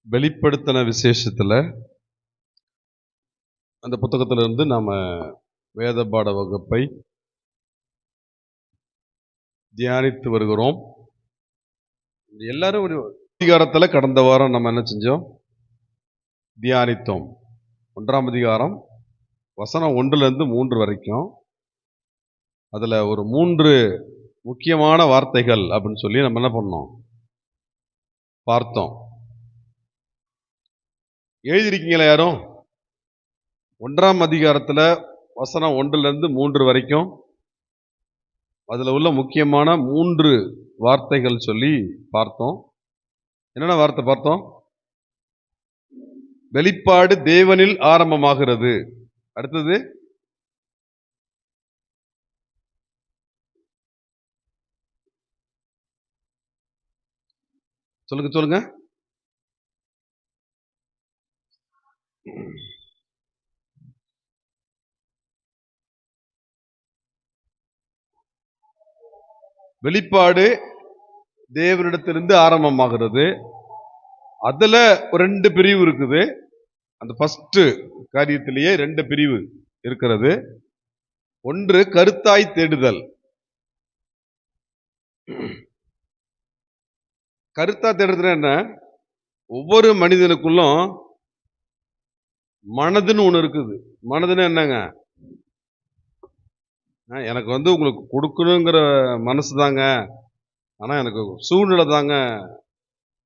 வெளிப்படுத்தின விசேஷத்தில் அந்த புத்தகத்திலிருந்து நாம் வேத பாட வகுப்பை தியானித்து வருகிறோம். எல்லாரும் ஒரு அதிகாரத்தில் கடந்த வாரம் நம்ம என்ன செஞ்சோம்? தியானித்தோம். 1ஆம் அதிகாரம் வசனம் 1லேருந்து 3 வரைக்கும். அதில் ஒரு 3 முக்கியமான வார்த்தைகள் அப்படின்னு சொல்லி நம்ம என்ன பண்ணோம்? பார்த்தோம். எழுதியிருக்கீங்களா யாரும்? 1ஆம் அதிகாரத்தில் வசனம் 1லேருந்து 3 வரைக்கும் அதில் உள்ள முக்கியமான 3 வார்த்தைகள் சொல்லி பார்த்தோம். என்னென்ன வார்த்தை பார்த்தோம்? வெளிப்பாடு தேவனில் ஆரம்பமாகிறது. அடுத்தது சொல்லுங்க. வெளிப்பாடு தேவனிடத்திலிருந்து ஆரம்பமாகிறது. அதுல 2 பிரிவு இருக்குது. அந்த ஃபர்ஸ்ட் காரியத்திலேயே 2 பிரிவு இருக்கிறது. ஒன்று கருத்தாய் தேடுதல். கருத்தா தேடுதல் என்ன? ஒவ்வொரு மனிதனுக்குள்ளும் மனதுன்னு ஒண்ணு இருக்குது. மனதுன்னு என்னங்க? எனக்கு உங்களுக்கு கொடுக்கணுங்கிற மனசு தாங்க, ஆனா எனக்கு சூழ்நிலை தாங்க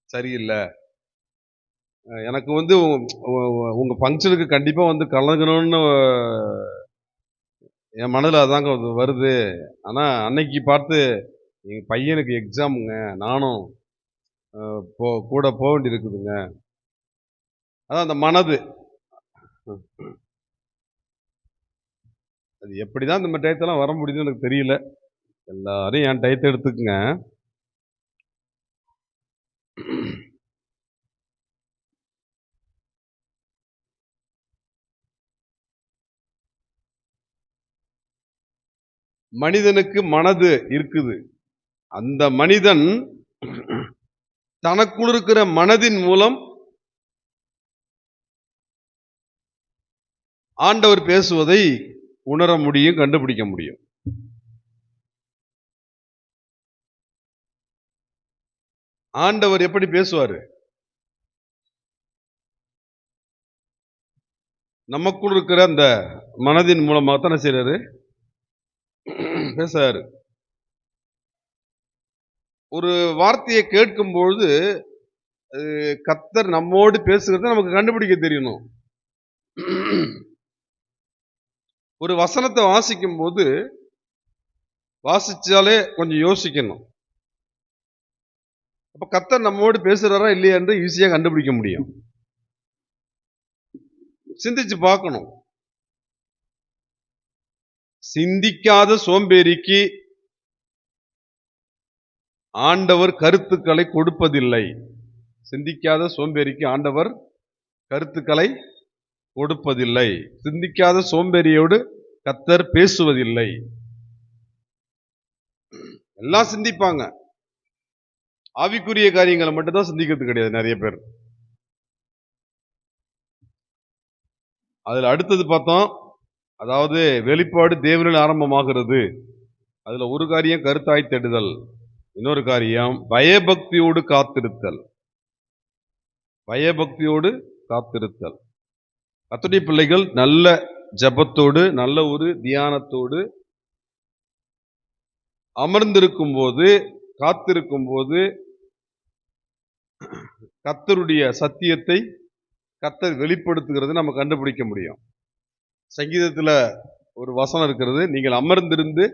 சரியில்லை. எனக்கு உங்க ஃபங்க்ஷனுக்கு கண்டிப்பா கலந்துக்கணும்னு என் மனதில் அதாங்க வருது. ஆனா அன்னைக்கு பார்த்து எங்க பையனுக்கு எக்ஸாமுங்க, நானும் கூட போக வேண்டியிருக்குதுங்க. அதான் அந்த மனது. அது எப்படிதான் இந்த டயத்தெல்லாம் வர முடியுதுன்னு எனக்கு தெரியல. எல்லாரும் என் டயத்தை எடுத்துக்குங்க. மனிதனுக்கு மனது இருக்குது. அந்த மனிதன் தனக்குள் இருக்கிற மனதின் மூலம் ஆண்டவர் பேசுவதை உணர முடியும், கண்டுபிடிக்க முடியும். ஆண்டவர் எப்படி பேசுவாரு? நமக்குள் இருக்கிற அந்த மனதின் மூலமாக தானே செய்றாரு, பேசுறாரு. ஒரு வார்த்தையை கேட்கும்பொழுது கர்த்தர் நம்மோடு பேசுகிறத நமக்கு கண்டுபிடிக்க தெரியணும். ஒரு வசனத்தை வாசிக்கும் போது வாசிச்சாலே கொஞ்சம் யோசிக்கணும். அப்ப கர்த்தர் நம்மோடு பேசுறாரா இல்லையா என்று ஈஸியா கண்டுபிடிக்க முடியும். சிந்திச்சு பார்க்கணும். சிந்திக்காத சோம்பேறிக்கு ஆண்டவர் கருத்துக்களை கொடுப்பதில்லை. சிந்திக்காத சோம்பேறிக்கு ஆண்டவர் கருத்துக்களை கொடுப்பதில்லை. சிந்திக்காத சோம்பேறியோடு கர்த்தர் பேசுவதில்லை. எல்லாம் சிந்திப்பாங்க, ஆவிக்குரிய காரியங்களை மட்டும்தான் சிந்திக்கிறது கிடையாது நிறைய பேர். அதுல அடுத்தது பார்த்தோம், அதாவது வெளிப்பாடு தேவனில் ஆரம்பமாகிறது. அதுல ஒரு காரியம் கருத்தாய் தேடுதல், இன்னொரு காரியம் பயபக்தியோடு காத்திருத்தல். பயபக்தியோடு காத்திருத்தல். கர்த்தருடைய பிள்ளைகள் நல்ல ஜபத்தோடு, நல்ல ஒரு தியானத்தோடு அமர்ந்திருக்கும் போது, காத்திருக்கும் போது கர்த்தருடைய சத்தியத்தை கர்த்தர் வெளிப்படுத்துகிறது நம்ம கண்டுபிடிக்க முடியும். சங்கீதத்துல ஒரு வசனம் இருக்கிறது, நீங்கள் அமர்ந்திருந்து,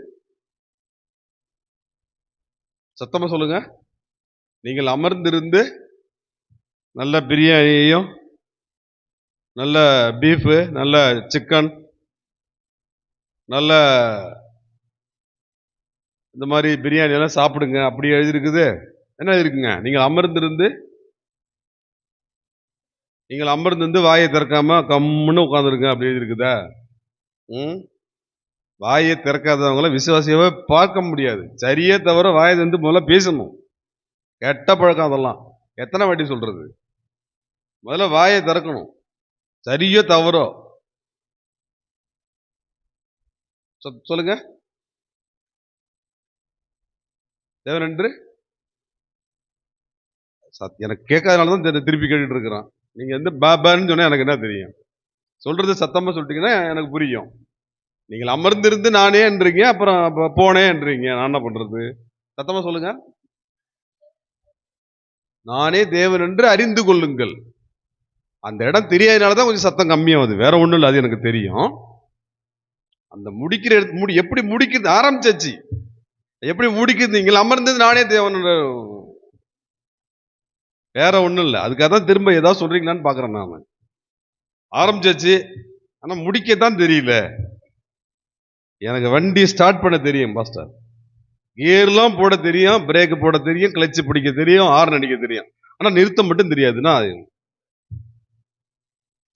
சத்தமா சொல்லுங்க, நீங்கள் அமர்ந்திருந்து நல்ல பிரியாணியையும், நல்ல பீஃபு, நல்ல சிக்கன், நல்ல இந்த மாதிரி பிரியாணி எல்லாம் சாப்பிடுங்க அப்படி எழுதியிருக்குது. என்ன எழுதிருக்குங்க? நீங்கள் அமர்ந்திருந்து வாயை திறக்காம கம்முன்னு உட்காந்துருங்க அப்படி எழுதியிருக்குதா? வாயை திறக்காதவங்கள விசுவாசியாவே பார்க்க முடியாது. சரியே தவிர வாயை முதல்ல பேசணும். கெட்ட பழக்கம் அதெல்லாம். எத்தனை வாட்டி சொல்றது? முதல்ல வாயை திறக்கணும். சரியோ தவறோ சொல்லுங்க. தேவன் என்று எனக்கு கேட்காதனாலதான் திருப்பி கேட்டுட்டு இருக்கிறான். நீங்க எந்த பாபான்னு சொன்னா எனக்கு என்ன தெரியும்? சொல்றது சத்தமா சொல்லிட்டீங்கன்னா எனக்கு புரியும். நீங்கள் அமர்ந்திருந்து நானே என்றீங்க, அப்புறம் போனேன் என்றீங்க. நான் என்ன பண்றது? சத்தமா சொல்லுங்க. நானே தேவன் என்று அறிந்து கொள்ளுங்கள். அந்த இடம் தெரியாதனாலதான் கொஞ்சம் சத்தம் கம்மியாகுது. வேற ஒண்ணும் இல்லை, அது எனக்கு தெரியும். அந்த முடிக்கிற எப்படி முடிக்குது ஆரம்பிச்சாச்சு. எப்படி முடிக்குது? நீங்கள் அமர்ந்தது நானே தேவன். வேற ஒண்ணும் இல்லை. அதுக்காக தான் திரும்ப ஏதாவது சொல்றீங்களான்னு பாக்குறேன் நாம. ஆரம்பிச்சாச்சு, ஆனா முடிக்கத்தான் தெரியல. எனக்கு வண்டி ஸ்டார்ட் பண்ண தெரியும் பாஸ்டர், கியர்லாம் போட தெரியும், பிரேக் போட தெரியும், கிளட்ச் பிடிக்க தெரியும், ஹார்ன் அடிக்க தெரியும், ஆனா நிறுத்தம் மட்டும் தெரியாதுன்னா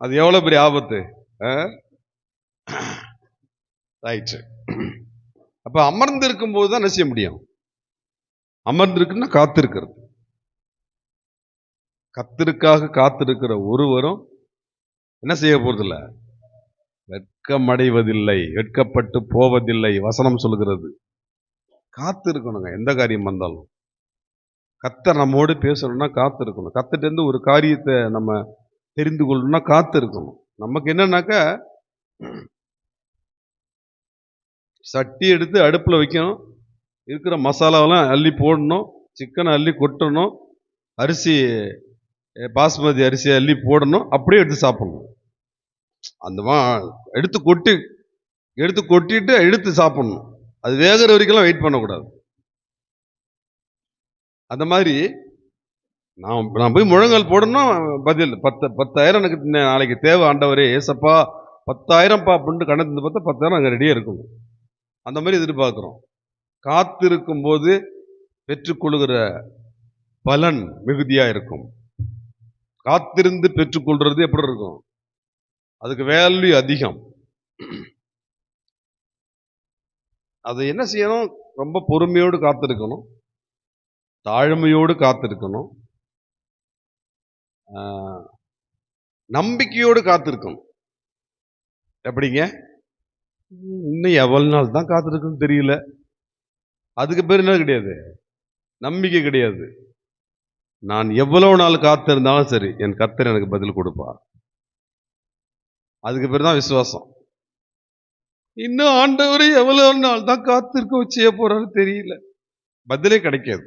அது எவ்வளவு பெரிய ஆபத்து. ரைட். அப்ப அமர்ந்து இருக்கும் போதுதான் என்ன செய்ய முடியும்? அமர்ந்து இருக்குன்னா காத்திருக்கிறது. கத்திற்காக காத்திருக்கிற ஒருவரும் என்ன செய்ய போறதில்லை? வெட்கமடைவதில்லை, வெட்கப்பட்டு போவதில்லை. வசனம் சொல்கிறது. காத்து இருக்கணுங்க. எந்த காரியம் வந்தாலும் கர்த்தர் நம்மோடு பேசணும்னா காத்து இருக்கணும். கர்த்தர்ட்ட இருந்து ஒரு காரியத்தை நம்ம தெரிந்து கொள்ளணும்னா காத்து இருக்கணும். நமக்கு என்னன்னாக்கா, சட்டி எடுத்து அடுப்புல வைக்கணும், இருக்கிற மசாலாவெல்லாம் அள்ளி போடணும், சிக்கனை அள்ளி கொட்டணும், அரிசி பாஸ்மதி அரிசி அள்ளி போடணும், அப்படியே எடுத்து சாப்பிடணும். அந்த எடுத்து கொட்டிட்டு எடுத்து சாப்பிடணும். அது வேகிற வரைக்கும் வெயிட் பண்ணக்கூடாது. அந்த மாதிரி நான் போய் முழங்கால் போடணும், பதில் 10,000 எனக்கு நாளைக்கு தேவை ஆண்டவரே, ஏசப்பா 10,000 அப்படின்னு கணக்கு பார்த்தா 10,000 அங்கே ரெடியாக இருக்கும். அந்த மாதிரி எதிர்பார்க்கிறோம். காத்திருக்கும் போது பெற்றுக்கொள்கிற பலன் மிகுதியா இருக்கும். காத்திருந்து பெற்றுக்கொள்றது எப்படி இருக்கும்? அதுக்கு வேல்யூ அதிகம். அது என்ன செய்யணும்? ரொம்ப பொறுமையோடு காத்திருக்கணும், தாழ்மையோடு காத்திருக்கணும், நம்பிக்கையோடு காத்திருக்கணும். எப்படிங்க? இன்னும் எவ்வளவு நாள் தான் காத்திருக்குன்னு தெரியல. அதுக்கு பேர் என்ன கிடையாது? நம்பிக்கை கிடையாது. நான் எவ்வளவு நாள் காத்திருந்தாலும் சரி, என் கர்த்தர் எனக்கு பதில் கொடுப்பார். அதுக்கு பேர் தான் விசுவாசம். இன்னும் ஆண்டவரை எவ்வளவு நாள் தான் காத்திருக்க செய்ய போறாரு தெரியல. பதிலே கிடைக்காது,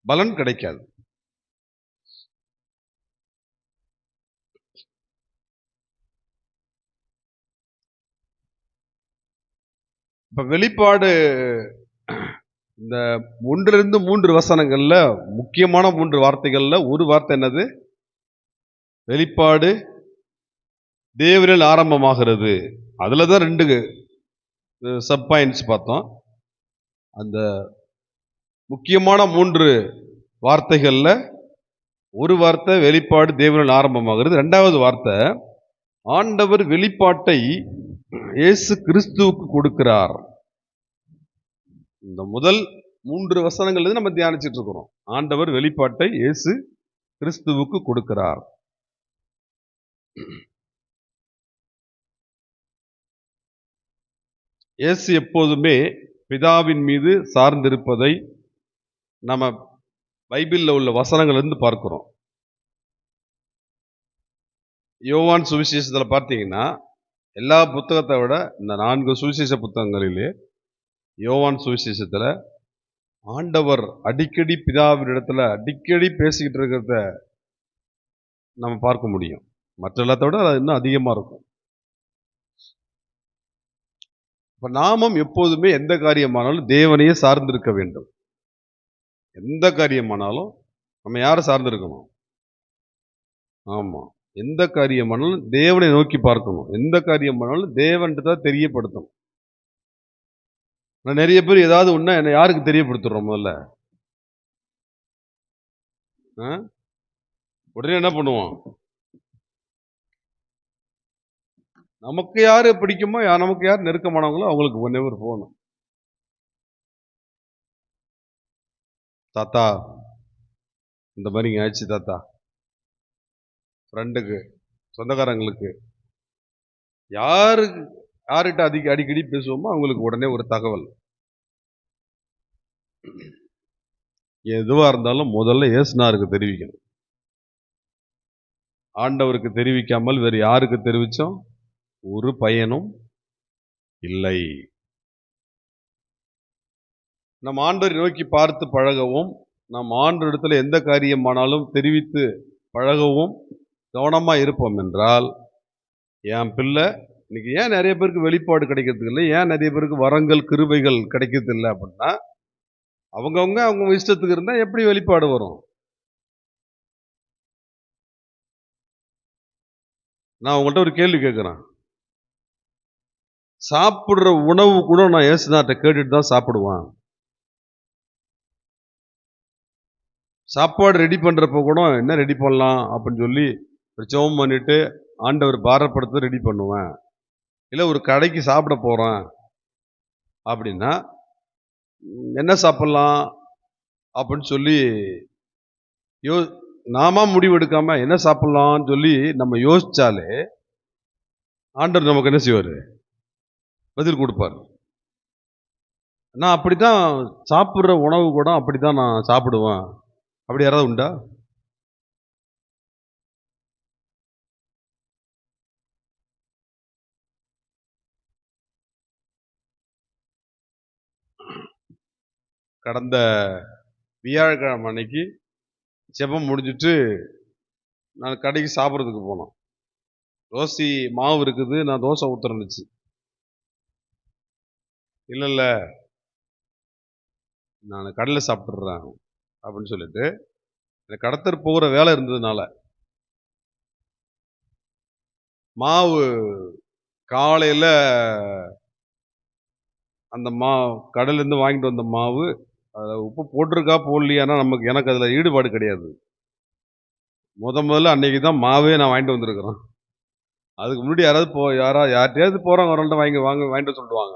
பலன் கிடைக்காது. இப்ப வெளிப்பாடு இந்த 1 3 வசனங்கள்ல முக்கியமான 3 வார்த்தைகள்ல ஒரு வார்த்தை என்னது? வெளிப்பாடு தேவனில் ஆரம்பமாகிறது. அதுலதான் 2 சப் பாயிண்ட்ஸ் பார்த்தோம். அந்த முக்கியமான 3 வார்த்தைகள்ல ஒரு வார்த்தை வெளிப்பாடு தேவனில் ஆரம்பமாகிறது. 2வது வார்த்தை ஆண்டவர் வெளிப்பாட்டை இயேசு கிறிஸ்துவுக்கு கொடுக்கிறார். இந்த முதல் 3 வசனங்கள் நம்ம தியானிச்சுட்டு இருக்கிறோம். ஆண்டவர் வெளிப்பாட்டை இயேசு கிறிஸ்துவுக்கு கொடுக்கிறார். இயேசு எப்போதுமே பிதாவின் மீது சார்ந்திருப்பதை நம்ம பைபிள்ல உள்ள வசனங்கள் இருந்து பார்க்கிறோம். யோவான் சுவிசேஷத்துல பார்த்தீங்கன்னா, எல்லா புத்தகத்தை விட இந்த 4 சுவிசேஷ புத்தகங்களிலே யோவான் சுவிசேஷத்துல ஆண்டவர் அடிக்கடி பிதாவினிடத்துல அடிக்கடி பேசிக்கிட்டு இருக்கிறத நம்ம பார்க்க முடியும். மற்ற எல்லாத்த விட அது இன்னும் அதிகமா இருக்கும். இப்ப நாமும் எப்போதுமே எந்த காரியமானாலும் தேவனையே சார்ந்திருக்க வேண்டும். எந்த காரியமானாலும் நம்ம யாரை சார்ந்திருக்கணும்? ஆமா, எந்த காரியமானாலும் தேவனை நோக்கி பார்க்கணும். எந்த காரியமானாலும் தேவன்ட்டு தான் தெரியப்படுத்தணும். நிறைய பேர் ஏதாவது ஒண்ணா என்ன யாருக்கு தெரியப்படுத்துறோம்? முதல்ல உடனே என்ன பண்ணுவோம்? நமக்கு யாரு பிடிக்குமோ, நமக்கு யார் நெருக்கமானவங்களோ அவங்களுக்கு ஒன்னே போகணும். தாத்தா இந்த மாதிரி ஆயிடுச்சு தாத்தா, ஃப்ரெண்டுக்கு, சொந்தக்காரங்களுக்கு, யாருக்கு யார்கிட்ட அடிக்கடி பேசுவோமோ அவங்களுக்கு உடனே ஒரு தகவல். எதுவா இருந்தாலும் முதல்ல இயேசுநாதருக்கு தெரிவிக்கணும். ஆண்டவருக்கு தெரிவிக்காமல் வேறு யாருக்கு தெரிவிச்சோம்? ஒரு பயனும் இல்லை. நம் ஆண்டவரை நோக்கி பார்த்து பழகவும், நம் ஆண்டவரிடத்தில் எந்த காரியமானாலும் தெரிவித்து பழகவும் கவனமா இருப்போம் என்றால், என் பிள்ளை இன்னைக்கு ஏன் நிறைய பேருக்கு வெளிப்பாடு கிடைக்கிறது இல்லை, ஏன் நிறைய பேருக்கு வரங்கள் கிருபைகள் கிடைக்கிறது இல்லை அப்படின்னா, அவங்க இஷ்டத்துக்கு இருந்தா எப்படி வெளிப்பாடு வரும்? நான் உங்கள்கிட்ட ஒரு கேள்வி கேட்கிறேன். சாப்பிடுற உணவு கூட நான் இயேசுநாதர்ட்ட கேட்டுட்டு தான் சாப்பிடுவேன். சாப்பாடு ரெடி பண்றப்ப கூட என்ன ரெடி பண்ணலாம் அப்படின்னு சொல்லி ஜெபம் பண்ணிட்டு ஆண்டவர் பாரப்படுத்த ரெடி பண்ணுவேன். இல்லை ஒரு கடைக்கு சாப்பிட போறேன் அப்படின்னா என்ன சாப்பிடலாம் அப்படின்னு சொல்லி நாம முடிவு எடுக்காம என்ன சாப்பிடலாம்னு சொல்லி நம்ம யோசிச்சாலே ஆண்டவர் நமக்கு என்ன செய்வார்? பதில் கொடுப்பார். நான் அப்படித்தான் சாப்பிட்ற உணவு கூட அப்படித்தான் நான் சாப்பிடுவேன். அப்படி யாராவது உண்டா? கடந்த வியாழக்கிழமை அன்னைக்கு ஜெபம் முடிஞ்சிட்டு நான் கடைக்கு சாப்பிட்றதுக்கு போனோம். தோசை மாவு இருக்குது, நான் தோசை ஊத்துறேன்னுச்சு. இல்லை நான் கடையில் சாப்பிட்றேன் அப்படின்னு சொல்லிட்டு எனக்கு கடத்தர் போகிற வேலை இருந்ததுனால மாவு காலையில் அந்த கடையிலேருந்து வாங்கிட்டு வந்த மாவு அதில் உப்பு போட்டிருக்கா போடலையானா எனக்கு அதில் ஈடுபாடு கிடையாது. முதல்ல அன்னைக்கு தான் மாவே நான் வாங்கிட்டு வந்திருக்கிறேன். அதுக்கு முன்னாடி யார்கிட்டயாவது போகிறாங்க வாங்கிட்டு சொல்லுவாங்க.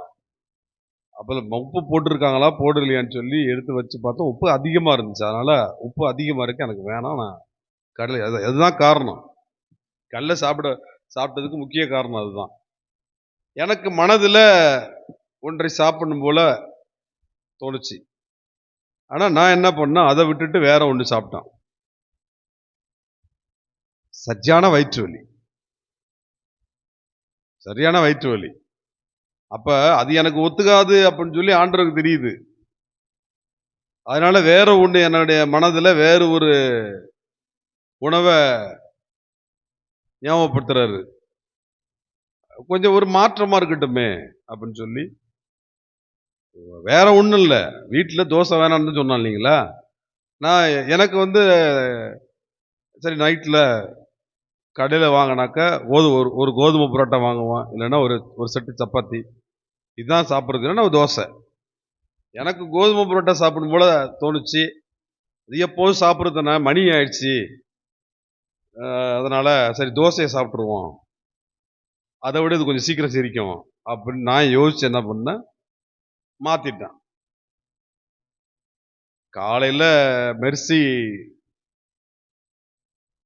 அப்போ உப்பு போட்டிருக்காங்களா போடலையான்னு சொல்லி எடுத்து வச்சு பார்த்தோம், உப்பு அதிகமாக இருந்துச்சு. அதனால உப்பு அதிகமாக இருக்கு, எனக்கு வேணாம், நான் கடையில் அதுதான் காரணம். கல்ல சாப்பிட்டதுக்கு முக்கிய காரணம் அதுதான். எனக்கு மனதில் ஒன்றை சாப்பிடணும் போல தோணுச்சு. ஆனா நான் என்ன பண்ணேன், அதை விட்டுட்டு வேற ஒன்று சாப்பிட்டான். சரியான வயிற்று வலி. அப்ப அது எனக்கு ஒத்துக்காது அப்படின்னு சொல்லி ஆண்டவருக்கு தெரியுது. அதனால வேற ஒண்ணு என்னுடைய மனதுல வேற ஒரு உணவை ஞாபகப்படுத்துறாரு. கொஞ்சம் ஒரு மாற்றமா இருக்கட்டுமே அப்படின்னு சொல்லி வேற ஒண்ணும் இல்லை, வீட்டுல தோசை வேணாம்னு சொன்னான் இல்லைங்களா. நான் எனக்கு சரி நைட்ல கடையில் வாங்கினாக்க ஒரு கோதுமை புரோட்டா வாங்குவான், இல்லைன்னா ஒரு செட்டு சப்பாத்தி, இதுதான் சாப்பிட்றதுன்னா ஒரு தோசை. எனக்கு கோதுமை புரோட்டா சாப்பிடும் போல தோணுச்சு. அது எப்போதும் சாப்பிட்றதுனா மணி ஆயிடுச்சு, அதனால சரி தோசையை சாப்பிட்ருவோம், அதை விட இது கொஞ்சம் சீக்கிரம் சிரிக்கும் அப்படின்னு நான் யோசிச்சு என்ன பண்ணேன், மாத்திட்டேன். காலையில் மெர்சி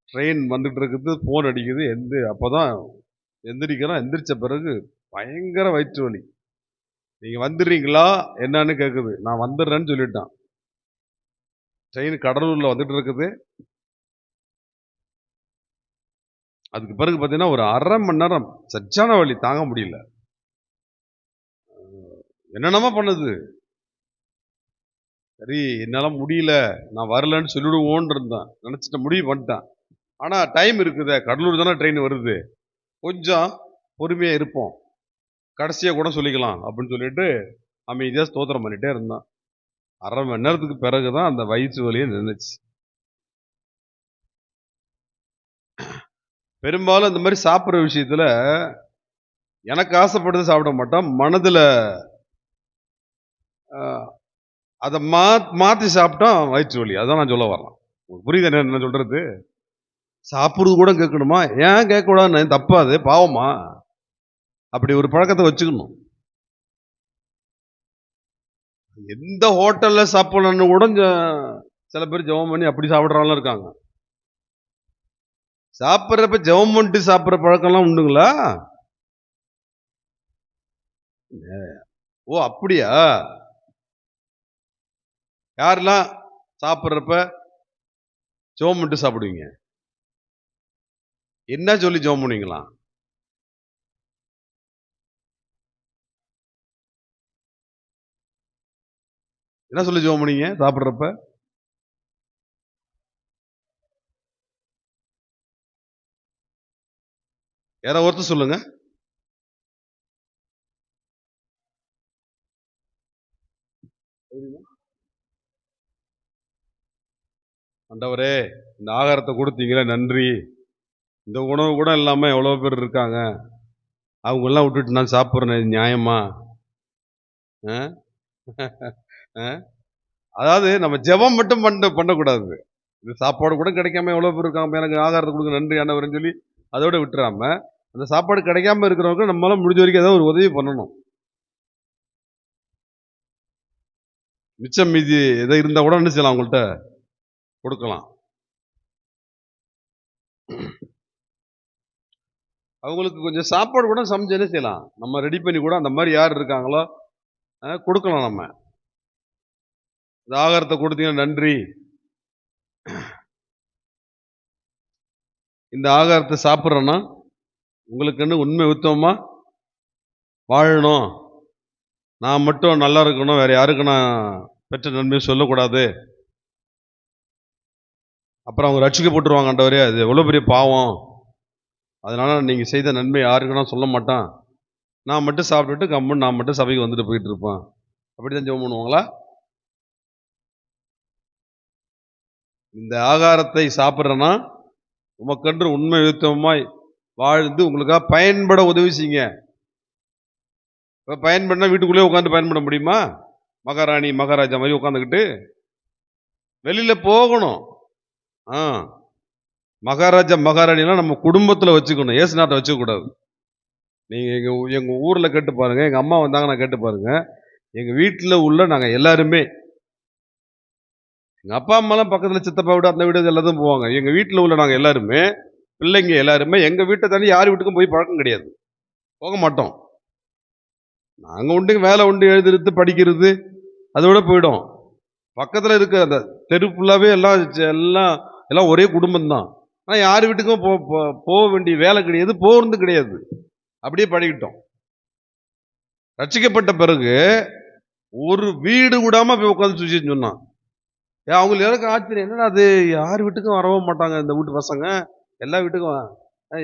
ட்ரெயின் வந்துட்டு இருக்குது, போன் அடிக்குது, அப்போதான் எந்திரிக்கிறோம். எந்திரிச்ச பிறகு பயங்கர வயிற்று வலி. நீங்க வந்துடுறீங்களா என்னன்னு கேக்குது. நான் வந்துடுறேன்னு சொல்லிட்டான். ட்ரெயின் கடலூர்ல வந்துட்டு இருக்குது. அதுக்கு பிறகு பார்த்தீங்கன்னா ஒரு 1/2 மணி நேரம் சச்சான வலி, தாங்க முடியல. என்னென்னமா பண்ணுது. சரி என்னால முடியல, நான் வரலன்னு சொல்லிடுவோன்னு இருந்தேன், நினைச்சிட்ட முடிவு பண்ணிட்டேன். ஆனா டைம் இருக்குதே, கடலூர் தானே ட்ரெயின் வருது, கொஞ்சம் பொறுமையா இருப்போம், கடைசியா கூட சொல்லிக்கலாம் அப்படின்னு சொல்லிட்டு அமைதியா ஸ்தோத்திரம் பண்ணிட்டே இருந்தான். 1/2 மணி நேரத்துக்கு பிறகுதான் அந்த வயிற்று வலியை நின்றுச்சு. பெரும்பாலும் இந்த மாதிரி சாப்பிட்ற விஷயத்துல எனக்கு ஆசைப்படுறது சாப்பிட மாட்டான், மனதுல அதை மாத்தி சாப்பிட்டா வயிற்று வலி. அதான் நான் சொல்ல வரேன். புரியுது என்ன சொல்றது? சாப்பிடுறது கூட கேட்கணுமா? ஏன் கேட்கக்கூடாது? தப்பாது, பாவமா? அப்படி ஒரு பழக்கத்தை வச்சுக்கணும். எந்த ஹோட்டல்ல சாப்பிடணும்னு கூட சில பேர் ஜெபம் பண்ணி அப்படி சாப்பிட்றாலும் இருக்காங்க. சாப்பிட்றப்ப ஜெபம் பண்ணிட்டு சாப்பிட்ற பழக்கம்லாம் உண்டுங்களா? ஓ அப்படியா? யாரெல்லாம் சாப்பிட்றப்ப ஜெபம் பண்ணிட்டு சாப்பிடுவீங்க? என்ன சொல்லி ஜெபம் பண்ணுவீங்களா? என்ன சொல்லி ஜெபம் பண்ணீங்க சாப்பிட்றப்ப? யாரோ ஒருத்தர் சொல்லுங்க. ஆண்டவரே, இந்த ஆகாரத்தை கொடுத்தீங்களே நன்றி. இந்த உணவு கூட இல்லாம எவ்வளவு பேர் இருக்காங்க. அவங்க எல்லாம் விட்டுட்டு நான் சாப்பிட்றேன், இது நியாயமா? அ? அ? அதாவது நம்ம ஜெபம் மட்டும் பண்ணக்கூடாது. இது சாப்பாடு கூட கிடைக்காம எவ்வளவு பேர் இருக்காங்க. எனக்கு ஆகாரத்தை கொடுங்க நன்றி ஆண்டவரேன்னு சொல்லி அதோட விட்டுறாம, அந்த சாப்பாடு கிடைக்காம இருக்கிறவங்க நம்மளால முடிஞ்ச வரைக்கும் ஏதாவது ஒரு உதவி பண்ணணும். மிச்சம் மீதி எதோ இருந்தா கூட என்ன செய்யலாம் அவங்கள்ட்ட கொடுக்கலாம். அவங்களுக்கு கொஞ்சம் சாப்பாடு கூட சமைச்சு என்ன செய்யலாம்? நம்ம ரெடி பண்ணி கூட அந்த மாரி யார் இருக்காங்களோ கொடுக்கலாம் நம்ம. இந்த ஆகாரத்தை கொடுத்தீங்கன்னா நன்றி. இந்த ஆகாரத்தை சாப்பிட்றேன்னா, உங்களுக்குன்னு உண்மை உத்தமமா வாழணும். நான் மட்டும் நல்லா இருக்கணும். வேற யாருக்கும் நான் பெற்ற நன்மையை சொல்லக்கூடாது. அப்புறம் அவங்க ரட்சிக்கப்பட்டுருவாங்க ஆண்டவரே. அது எவ்வளோ பெரிய பாவம். அதனால நீங்க செய்த நன்மை யாருக்கும் நான் சொல்ல மாட்டேன். நான் மட்டும் சாப்பிட்டுட்டு கம்முன்னு நான் மட்டும் சபைக்கு வந்துட்டு போயிட்டு இருப்பேன். அப்படிதான் ஜெபம் பண்ணுவாங்களா? இந்த ஆகாரத்தை சாப்பிட்றேன்னா, உமக்கென்று உண்மை உத்தமமாய் வாழ்ந்து உங்களுக்காக பயன்பட உதவி செய்யுங்க. இப்ப பயன்படனா வீட்டுக்குள்ளேயே உட்காந்து பயன்பட முடியுமா? மகாராணி, மகாராஜா மாதிரி உட்காந்துக்கிட்டு வெளியில போகணும். ஆ. மகாராஜா, மகாராணிலாம் நம்ம குடும்பத்துல வச்சுக்கணும். ஏசுநாட்டை வச்சுக்கக்கூடாது. நீங்க எங்க எங்க ஊர்ல கேட்டு பாருங்க. எங்க அம்மா வந்தாங்கன்னா கேட்டு பாருங்க. எங்க வீட்டுல உள்ள நாங்க எல்லாருமே, எங்க அப்பா அம்மாலாம் பக்கத்துல சித்தப்பா வீடு, அந்த வீடு எல்லாத்துக்கும் போவாங்க. எங்க வீட்டுல உள்ள நாங்க எல்லாருமே, பிள்ளைங்க எல்லாருமே எங்க வீட்டை தாண்டி யார் வீட்டுக்கும் போய் பழக்கம் கிடையாது. போக மாட்டோம். நாங்க உண்டு வேலை உண்டு, எழுதுறது, படிக்கிறது, அதோட போயிடும். பக்கத்துல இருக்க அந்த தெரு ஃபுல்லாவே எல்லாம் எல்லாம் எல்லாம் ஒரே குடும்பம் தான். ஆனா யார் வீட்டுக்கும் போக வேண்டிய வேலை கிடையாது, போறது கிடையாது. அப்படியே பழகிட்டோம். ரட்சிக்கப்பட்ட பிறகு ஒரு வீடு விடாம போய் உட்காந்து சுவிசேஷம் சொன்னான். அவங்களுக்கு எல்லாருக்கும் ஆச்சரியம், என்னடா அது யார் வீட்டுக்கும் வரவும் மாட்டாங்க இந்த வீட்டு பசங்க, எல்லா வீட்டுக்கும்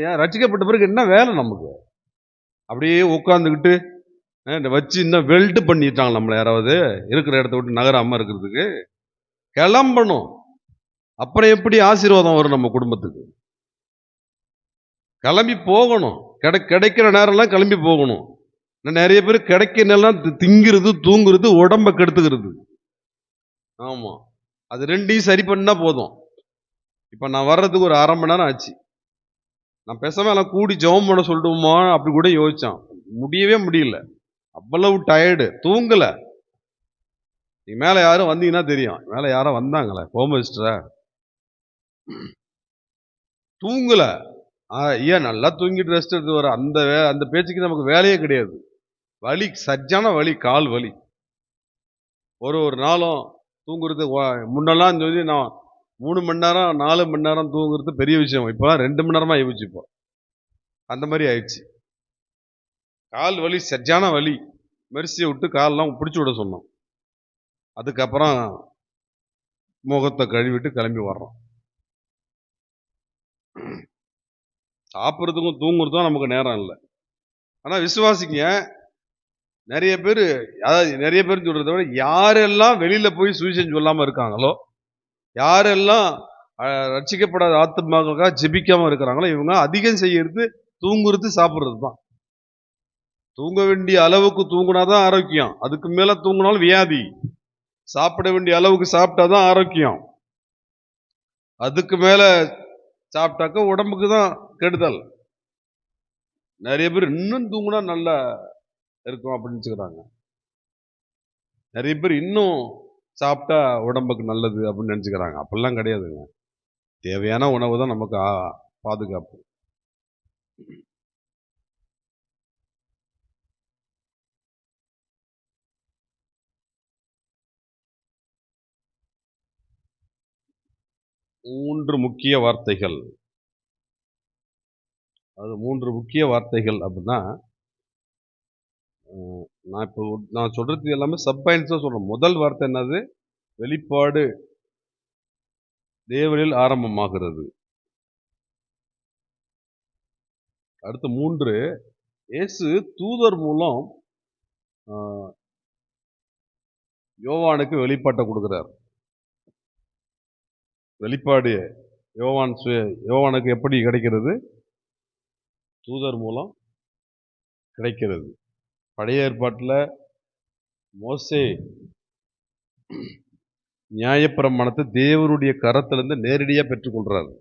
ஏன் ரட்சிக்கப்பட்ட பிறகு என்ன வேலை நமக்கு? அப்படியே உட்காந்துக்கிட்டு வச்சு இன்னும் வெல்ட் பண்ணிட்டாங்க நம்மளை. யாராவது இருக்கிற இடத்த விட்டு நகராம இருக்கிறதுக்கு கிளம்பணும். அப்புறம் எப்படி ஆசீர்வாதம் வரும் நம்ம குடும்பத்துக்கு? கிளம்பி போகணும். கிடைக்கிற நேரம்லாம் கிளம்பி போகணும். நிறைய பேர் கிடைக்கிற நேரம் திங்கிறது, தூங்குறது, உடம்ப கெடுத்துக்கிறது. ஆமா, அது ரெண்டையும் சரி பண்ணா போதும். இப்ப நான் வர்றதுக்கு ஒரு 1/2 மணி நேரம் ஆச்சு. நான் பேசாம எல்லாம் கூடி ஜெபம் பண்ண சொல்லட்டுமா அப்படி கூட யோசிச்சான். முடியவே முடியல. அவ்வளவு டயர்டு, தூங்கல. நீ மேல யாரும் வந்தீங்கன்னா தெரியும். மேல யாரும் வந்தாங்களே ஹோம் மினிஸ்டரா, தூங்கல. ஐயா நல்லா தூங்கிட்டு ரெஸ்ட் எடுத்து வர அந்த பேச்சுக்கு நமக்கு வேலையே கிடையாது. வலி, சஜ்ஜான வலி, கால் வலி. ஒரு நாளும் தூங்குறது முன்னெல்லாம் சொல்லி நான் 3 மணி நேரம் 4 மணி நேரம் தூங்குறது பெரிய விஷயம். இப்பெல்லாம் 2 மணி நேரமா ஆயிடுச்சு. இப்போ அந்த மாதிரி ஆயிடுச்சு. கால் வலி, சஜ்ஜான வலி. மெர்சியை விட்டு காலெல்லாம் பிடிச்சி விட சொன்னோம். அதுக்கப்புறம் முகத்தை கழுவிட்டு கிளம்பி வர்றோம். சாப்பிட்றதுக்கும் தூங்குறதுக்கும் நமக்கு நேரம் இல்லை. ஆனா விசுவாசிங்க, நிறைய பேர், அதாவது நிறைய பேர் சொல்றதை விட யாரெல்லாம் வெளியில போய் சுவிசேஷம் சொல்லாம இருக்காங்களோ, யாரெல்லாம் ரட்சிக்கப்படாத ஆத்மாக்களுக்காக ஜெபிக்காம இருக்கிறாங்களோ, இவங்க அதிகம் செய்யறது தூங்குறது, சாப்பிடுறது தான். தூங்க வேண்டிய அளவுக்கு தூங்குனாதான் ஆரோக்கியம். அதுக்கு மேல தூங்கினாலும் வியாதி. சாப்பிட வேண்டிய அளவுக்கு சாப்பிட்டாதான் ஆரோக்கியம். அதுக்கு மேல சாப்பிட்டாக்க உடம்புக்கு தான் கெடுதல். நிறைய பேர் இன்னும் தூங்குனா நல்லா இருக்கும் அப்படின்னு நினைச்சுக்கிறாங்க. நிறைய பேர் இன்னும் சாப்பிட்டா உடம்புக்கு நல்லது அப்படின்னு நினைச்சுக்கிறாங்க. அப்படிலாம் கிடையாதுங்க. தேவையான உணவு தான் நமக்கு பாதுகாப்பு. மூன்று முக்கிய வார்த்தைகள். அது மூன்று முக்கிய வார்த்தைகள் அப்படின்னா, நான் சொல்றது எல்லாமே சப்பாயின்ஸா சொல்றேன். முதல் வார்த்தை என்னது? வெளிப்பாடு தேவனில் ஆரம்பமாகிறது. அடுத்து 3, இயேசு தூதர் மூலம் யோவானுக்கு வெளிப்பாட்டை கொடுக்கிறார். வெளிப்பாடு யோவானுக்கு எப்படி கிடைக்கிறது? தூதர் மூலம் கிடைக்கிறது. பழைய ஏற்பாட்டில் மோசே நியாயப்பிரமாணத்தை தேவனுடைய கரத்திலிருந்து நேரடியா பெற்றுக்கொள்றாரு.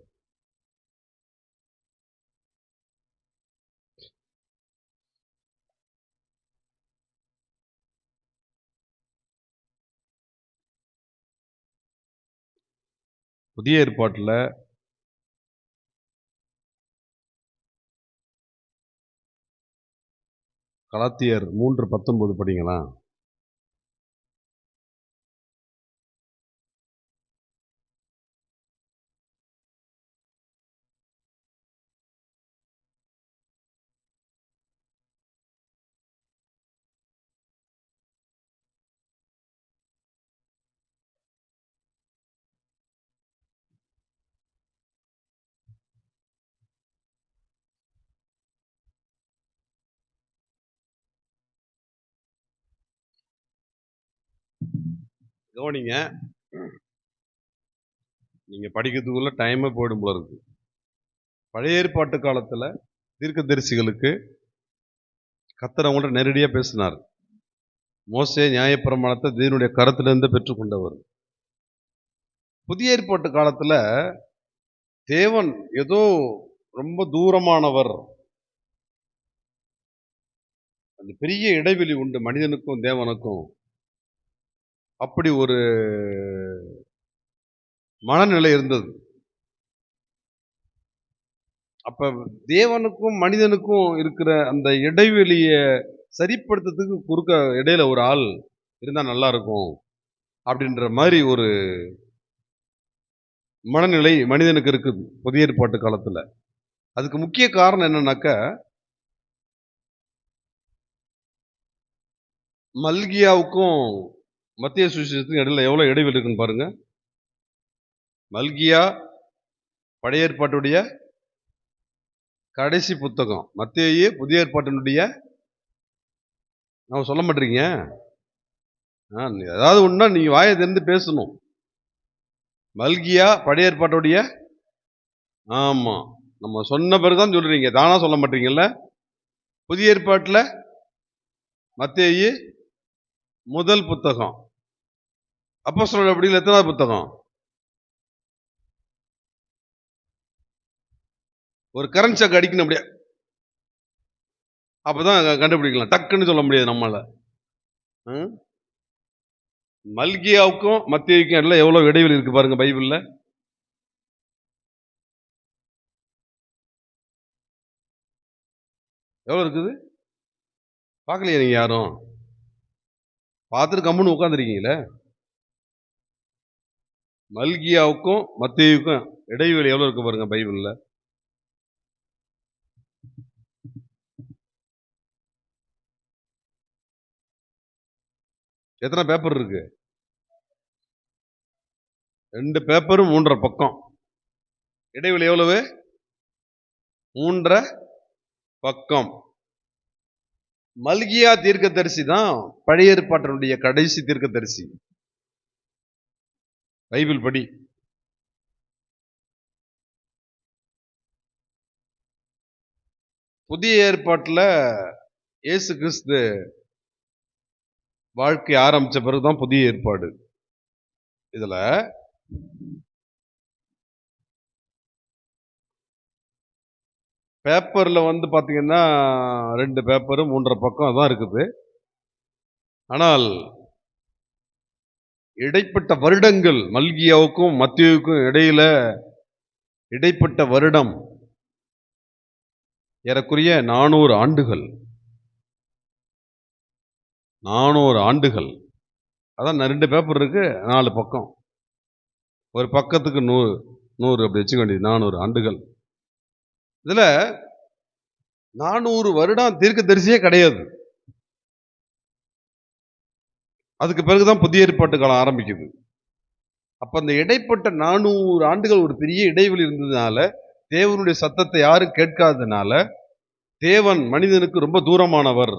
புதிய ஏற்பாட்டில் கலாத்தியர் 3:19 படிங்களா? கவனிங்க, நீங்க படிக்கிறதுக்குள்ள டைமே போயிடும் போல இருக்கு. பழைய ஏற்பாட்டு காலத்துல தீர்க்கதரிசிகளுக்கு கர்த்தர் அவங்கள்ட்ட நேரடியா பேசினார். மோசே நியாயப்பிரமாணத்தை தேவனுடைய கரத்திலிருந்து பெற்றுக்கொண்டவர். புதிய ஏற்பாட்டு காலத்துல தேவன் ஏதோ ரொம்ப தூரமானவர், அந்த பெரிய இடைவெளி உண்டு மனிதனுக்கும் தேவனுக்கும். அப்படி ஒரு மனநிலை இருந்தது. அப்ப தேவனுக்கும் மனிதனுக்கும் இருக்கிற அந்த இடைவெளியை சரிப்படுத்துறதுக்கு குறுக்க இடையில ஒரு ஆள் இருந்தா நல்லா இருக்கும் அப்படின்ற மாதிரி ஒரு மனநிலை மனிதனுக்கு இருக்குது புதிய ஏற்பாட்டு காலத்துல. அதுக்கு முக்கிய காரணம் என்னன்னாக்க, மல்கியாவுக்கும் மத்திய சுவிசேஷத்துக்கும் இடையில எவ்வளவு இடைவெளி இருக்குன்னு பாருங்க. மல்கியா பழைய ஏற்பாட்டுடைய கடைசி புத்தகம், மத்தேயு புதிய ஏற்பாட்டினுடைய, நான் சொல்ல மாட்டீங்க. ஏதாவது ஒண்ணா நீங்க வாயை திறந்து பேசணும். மல்கியா பழைய ஏற்பாட்டுடைய, ஆமா, நம்ம சொன்ன பிறகுதான் சொல்றீங்க, தானா சொல்ல மாட்டீங்கல்ல. புதிய ஏற்பாட்டுல மத்தேயு முதல் புத்தகம், அப்போஸ்தலர் நடவடிக்கைகள் எத்தனாவது புத்தகம்? ஒரு கரண்ட் ஷாக் அடிக்கணும் அப்படியே, அப்பதான் கண்டுபிடிக்கலாம். டக்குன்னு சொல்ல முடியாது நம்மளால. மல்கியாவுக்கும் மத்தேயுக்கும் எல்லாம் எவ்வளவு இடைவெளி இருக்கு பாருங்க பைபிள்ல. எவ்வளவு இருக்குது பார்க்கலையா நீங்க? யாரும் பார்த்துட்டு கம்முன்னு உட்காந்துருக்கீங்களே. மல்கியாவுக்கும் மத்தேயுக்கும் இடைவெளி எவ்வளவு இருக்கு பாருங்க பைபிள்ல. எத்தனை பேப்பர் இருக்கு? 2 பேப்பரும் 3.5 பக்கம். இடைவெளி எவ்வளவு? 3.5 பக்கம். மல்கியா தீர்க்கதரிசி தான் பழைய ஏற்பாட்டினுடைய கடைசி தீர்க்கதரிசி பைபிள் படி. புதிய ஏற்பாட்டில் இயேசு கிறிஸ்து வாழ்க்கை ஆரம்பிச்ச பிறகுதான் புதிய ஏற்பாடு. இதுல பேப்பர்ல பாத்தீங்கன்னா 2 பேப்பர் 3.5 பக்கம் தான் இருக்குது. ஆனால் இடைப்பட்ட வருடங்கள், மல்கியாவுக்கும் மத்தேயுக்கும் இடைப்பட்ட வருடம் ஏறக்குறைய 400 ஆண்டுகள். 400 ஆண்டுகள். அதான் 2 பேப்பர் இருக்கு, 4 பக்கம். ஒரு பக்கத்துக்கு 100 100 அப்படி வச்சுக்க வேண்டியது. 400 ஆண்டுகள். இதுல 400 வருடம் தீர்க்கதரிசியே கிடையாது. அதுக்கு பிறகுதான் புதிய ஏற்பாட்டு காலம் ஆரம்பிக்குது. அப்ப அந்த இடைப்பட்ட 400 ஆண்டுகள் ஒரு பெரிய இடைவெளி இருந்ததுனால, தேவனுடைய சத்தத்தை யாரும் கேட்காததுனால, தேவன் மனிதனுக்கு ரொம்ப தூரமானவர்.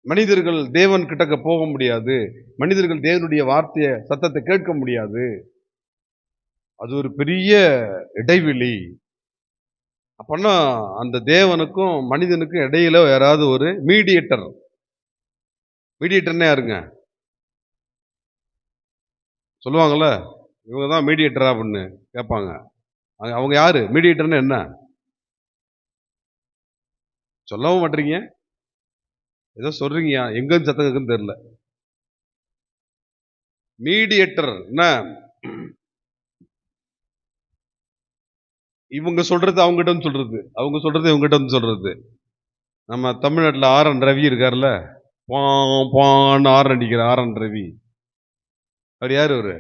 மனிதர்கள் தேவன் கிட்டக்க போக முடியாது. மனிதர்கள் தேவனுடைய வார்த்தையை சத்தத்தை கேட்க முடியாது. அது ஒரு பெரிய இடைவெளி. அப்பன்னா அந்த தேவனுக்கும் மனிதனுக்கும் இடையில யாராவது ஒரு மீடியேட்டர். மீடியேட்டர்னா யாருங்க? சொல்லுவாங்கல்ல, இவங்க தான் மீடியேட்டரா அப்படின்னு கேட்பாங்க. அவங்க யாரு? மீடியேட்டர்னா என்ன? சொல்லவும் மாட்டீங்க. ஏதோ சொல்றீங்க, எங்க சத்தம் இருக்குன்னு தெரியல. மீடியேட்டர் என்ன? இவங்க சொல்றது அவங்ககிட்ட வந்து சொல்றது, அவங்க சொல்றது இவங்ககிட்ட வந்து சொல்றது. நம்ம தமிழ்நாட்டில் ஆர்.என். ரவி இருக்காருல்ல, பான்னு ஆர் அடிக்கிற ஆர்.என். ரவி. அவர் யாரு? அவரு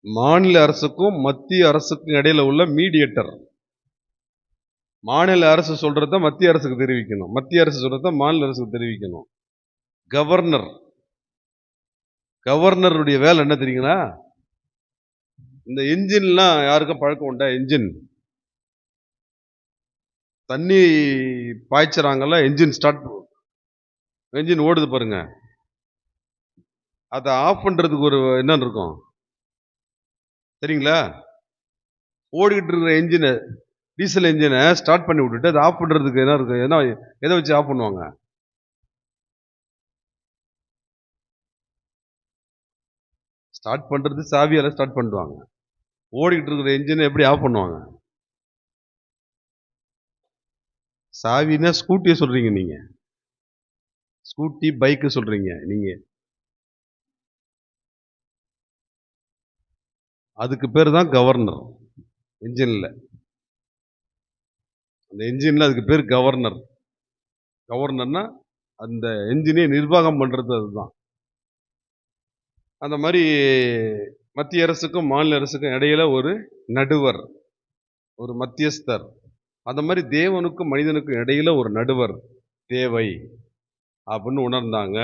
மாநில அரசுக்கும் மத்திய அரசுக்கும் இடையில உள்ள மீடியேட்டர். மாநில அரசு சொல்றத மத்திய அரசுக்கு தெரிவிக்கணும், மத்திய அரசு சொல்றத மாநில அரசுக்கு தெரிவிக்கணும். கவர்னர், கவர்னருடைய வேலை என்ன தெரியுங்களா? இந்த என்ஜின்லாம் யாருக்கும் பழக்கம் உண்டா? என்ஜின் தண்ணி பாய்ச்சறாங்கல்ல, என்ஜின் ஓடுது பாருங்க. அதை ஆஃப் பண்றதுக்கு ஒரு என்ன இருக்கும் தெரியுங்களா? ஓடிக்கிட்டு இருக்கிற என்ஜின், டீசல் என்ஜினை ஸ்டார்ட் பண்ணி விட்டுட்டு அதை ஆஃப் பண்றதுக்கு என்ன இருக்கு? என்ன எதை வச்சு ஆஃப் பண்ணுவாங்க? ஸ்டார்ட் பண்றது சாவியால ஸ்டார்ட் பண்ணுவாங்க. ஓடிக்கிட்டு இருக்கிற என்ஜினை எப்படி ஆஃப் பண்ணுவாங்க? சாவினா ஸ்கூட்டியை சொல்றீங்க நீங்க, ஸ்கூட்டி பைக்கு சொல்றீங்க நீங்க. அதுக்கு பேர் தான் கவர்னர். என்ஜின்ல, அந்த என்ஜின்ல அதுக்கு பேர் கவர்னர். கவர்னர்னா அந்த என்ஜினை நிர்வாகம் பண்றது அதுதான். அந்த மாதிரி மத்திய அரசுக்கும் மாநில அரசுக்கும் இடையில ஒரு நடுவர், ஒரு மத்தியஸ்தர். அந்த மாதிரி தேவனுக்கும் மனிதனுக்கும் இடையில ஒரு நடுவர் தேவை அப்படின்னு உணர்ந்தாங்க.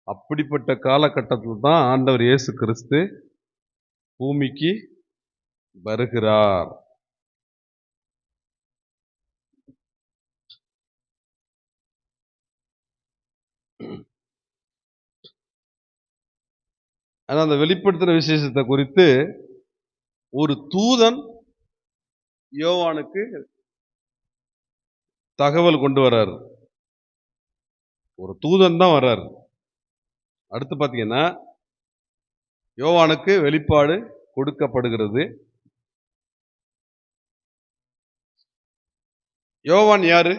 அப்படிப்பட்ட காலகட்டத்தில் தான் ஆண்டவர் இயேசு கிறிஸ்து பூமிக்கு வருகிறார். ஆனா அந்த வெளிப்படுத்தின விசேஷத்தை குறித்து ஒரு தூதன் யோவானுக்கு தகவல் கொண்டு வர்றாரு. ஒரு தூதன் தான் வர்றாரு. அடுத்து பாத்தீங்கன்னா யோவானுக்கு வெளிப்பாடு கொடுக்கப்படுகிறது. யோவான் யாரு?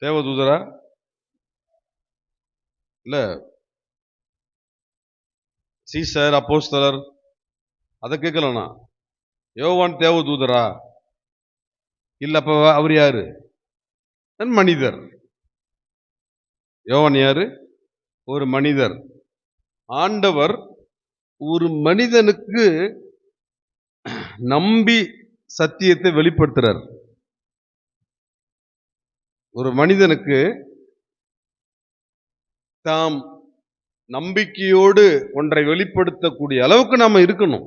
தேவதூதரா? இல்ல சீசர், அப்போஸ்தலர், அதை கேட்கலனா. யோவான் தேவதூதரா? இல்ல அப்ப அவர் யாரு? மனிதர். யோவான் யாரு? ஒரு மனிதர். ஆண்டவர் ஒரு மனிதனுக்கு நம்பி சத்தியத்தை வெளிப்படுத்துறார். ஒரு மனிதனுக்கு தாம் நம்பிக்கையோடு ஒன்றை வெளிப்படுத்தக்கூடிய அளவுக்கு நாம இருக்கணும்.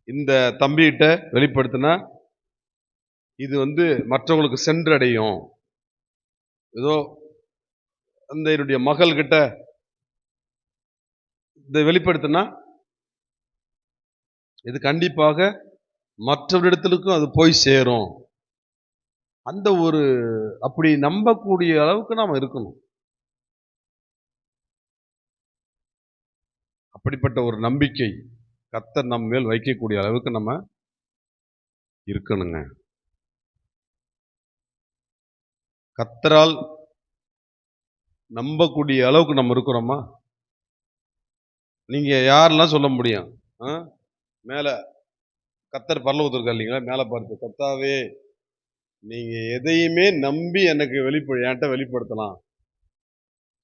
இந்த தம்பிகிட்ட வெளிப்படுத்தினா இது மற்றவங்களுக்கு சென்றடையும். ஏதோ அந்த என்னுடைய மகள் கிட்ட இதை வெளிப்படுத்தினா இது கண்டிப்பாக மற்றவரிடத்திற்கும் அது போய் சேரும். அந்த ஒரு அப்படி நம்பக்கூடிய அளவுக்கு நாம இருக்கணும். அப்படிப்பட்ட ஒரு நம்பிக்கை கர்த்தர் நம் மேல் வைக்கக்கூடிய அளவுக்கு நம்ம இருக்கணுங்க. கர்த்தரால் நம்பக்கூடிய அளவுக்கு நம்ம இருக்கிறோமா? நீங்க யாரெல்லாம் சொல்ல முடியும்? ஆ? மேல கர்த்தர் பரலோகத்துல இருக்கார் இல்லைங்களா? மேல பார்த்து, கர்த்தாவே நீங்க எதையுமே நம்பி எனக்கு என்ட்ட வெளிப்படுத்தலாம்.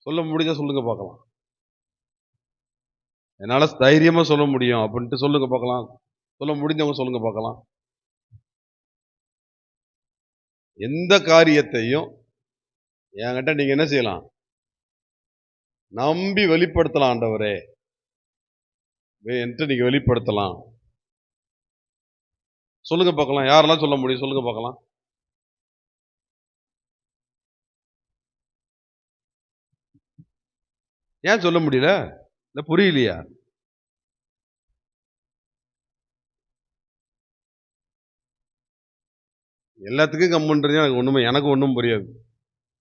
சொல்ல முடிஞ்சா சொல்லுங்க பார்க்கலாம். என்னால தைரியமா சொல்ல முடியும் அப்படின்ட்டு சொல்லுங்க பார்க்கலாம். சொல்ல முடிஞ்சவங்க சொல்லுங்க பார்க்கலாம். எந்த காரியத்தையும் என்கிட்ட நீங்க என்ன செய்யலாம்? நம்பி வெளிப்படுத்தலாம் ஆண்டவரே. என்ட்ட நீங்க வெளிப்படுத்தலாம். சொல்லுங்க பார்க்கலாம். யாரெல்லாம் சொல்ல முடியும்? சொல்லுங்க பார்க்கலாம். ஏன் சொல்ல முடியல? இல்ல புரியலையா? எல்லாத்துக்கும் கம்முன்றீங்க எனக்கு ஒண்ணும் புரியாது.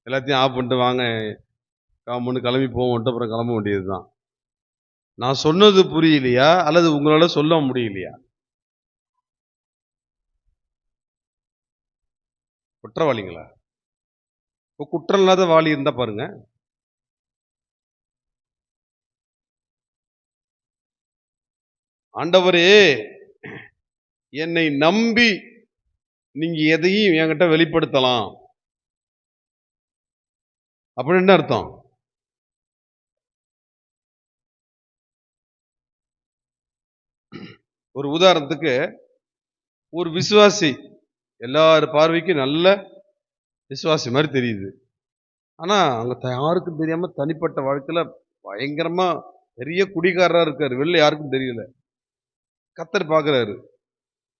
எல்லாத்தையும் ஆஃப் பண்ணிட்டு வாங்க கம்முன்னு கிளம்பி போவோன்ட்டு அப்புறம் கிளம்ப வேண்டியதுதான். நான் சொன்னது புரியலையா? அல்லது உங்களால சொல்ல முடியலையா? குற்றவாளிங்களா? இப்ப குற்றம் இல்லாத வாளி இருந்தா பாருங்க. ஆண்டவரே, என்னை நம்பி நீங்க எதையும் என்கிட்ட வெளிப்படுத்தலாம். அப்படின்னு என்ன அர்த்தம்? ஒரு உதாரணத்துக்கு ஒரு விசுவாசி எல்லார் பார்வைக்கும் நல்ல விசுவாசி மாதிரி தெரியுது. ஆனா அங்க யாருக்கும் தெரியாம தனிப்பட்ட வாழ்க்கையில பயங்கரமா பெரிய குடிகாரரா இருக்காரு. வெளில யாருக்கும் தெரியல. கர்த்தர் பார்க்கிறாரு.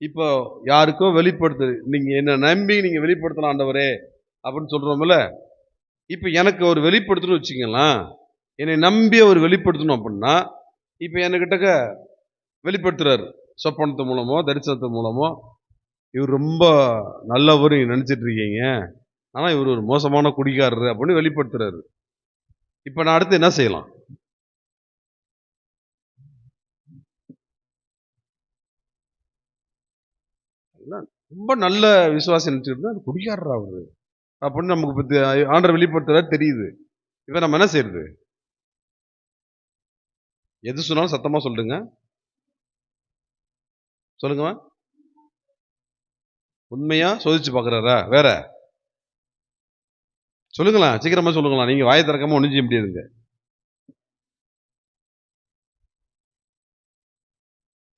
இப்போ யாருக்கோ நீங்க என்ன நம்பி நீங்க வெளிப்படுத்தலாம் ஆண்டவரே அப்படின்னு சொல்றோம்ல. இப்ப எனக்கு அவர் வெளிப்படுத்தணும்னு வச்சுக்கங்களேன். என்னை நம்பி அவர் வெளிப்படுத்தணும் அப்படின்னா, இப்ப என்கிட்டக்க வெளிப்படுத்துறாரு. சொப்பனத்து மூலமோ, தரிசனத்து மூலமோ, இவர் ரொம்ப நல்லவரு நீங்க நினைச்சிட்டு இருக்கீங்க. ஆனா இவர் ஒரு மோசமான குடிகாரரு அப்படின்னு வெளிப்படுத்துறாரு. இப்ப நான் அடுத்து என்ன செய்யலாம்? என்ன, ரொம்ப நல்ல விசுவாசி நினைச்சிட்டு இருந்தா, அது குடிகாரரா அவரு அப்படின்னு நமக்கு பத்தி ஆண்டவர் வெளிப்படுத்துறாரு தெரியுது. இப்ப நம்ம என்ன செய்யறது? எது சொன்னாலும் சத்தமா சொல்லுங்க. சொல்லுங்க. உண்மையா சோதிச்சு பார்க்குறாரா? வேற? சொல்லுங்களேன். சீக்கிரமா சொல்லுங்களேன். நீங்க வாய திறக்காம ஒண்ணும் செய்ய முடியாதுங்க.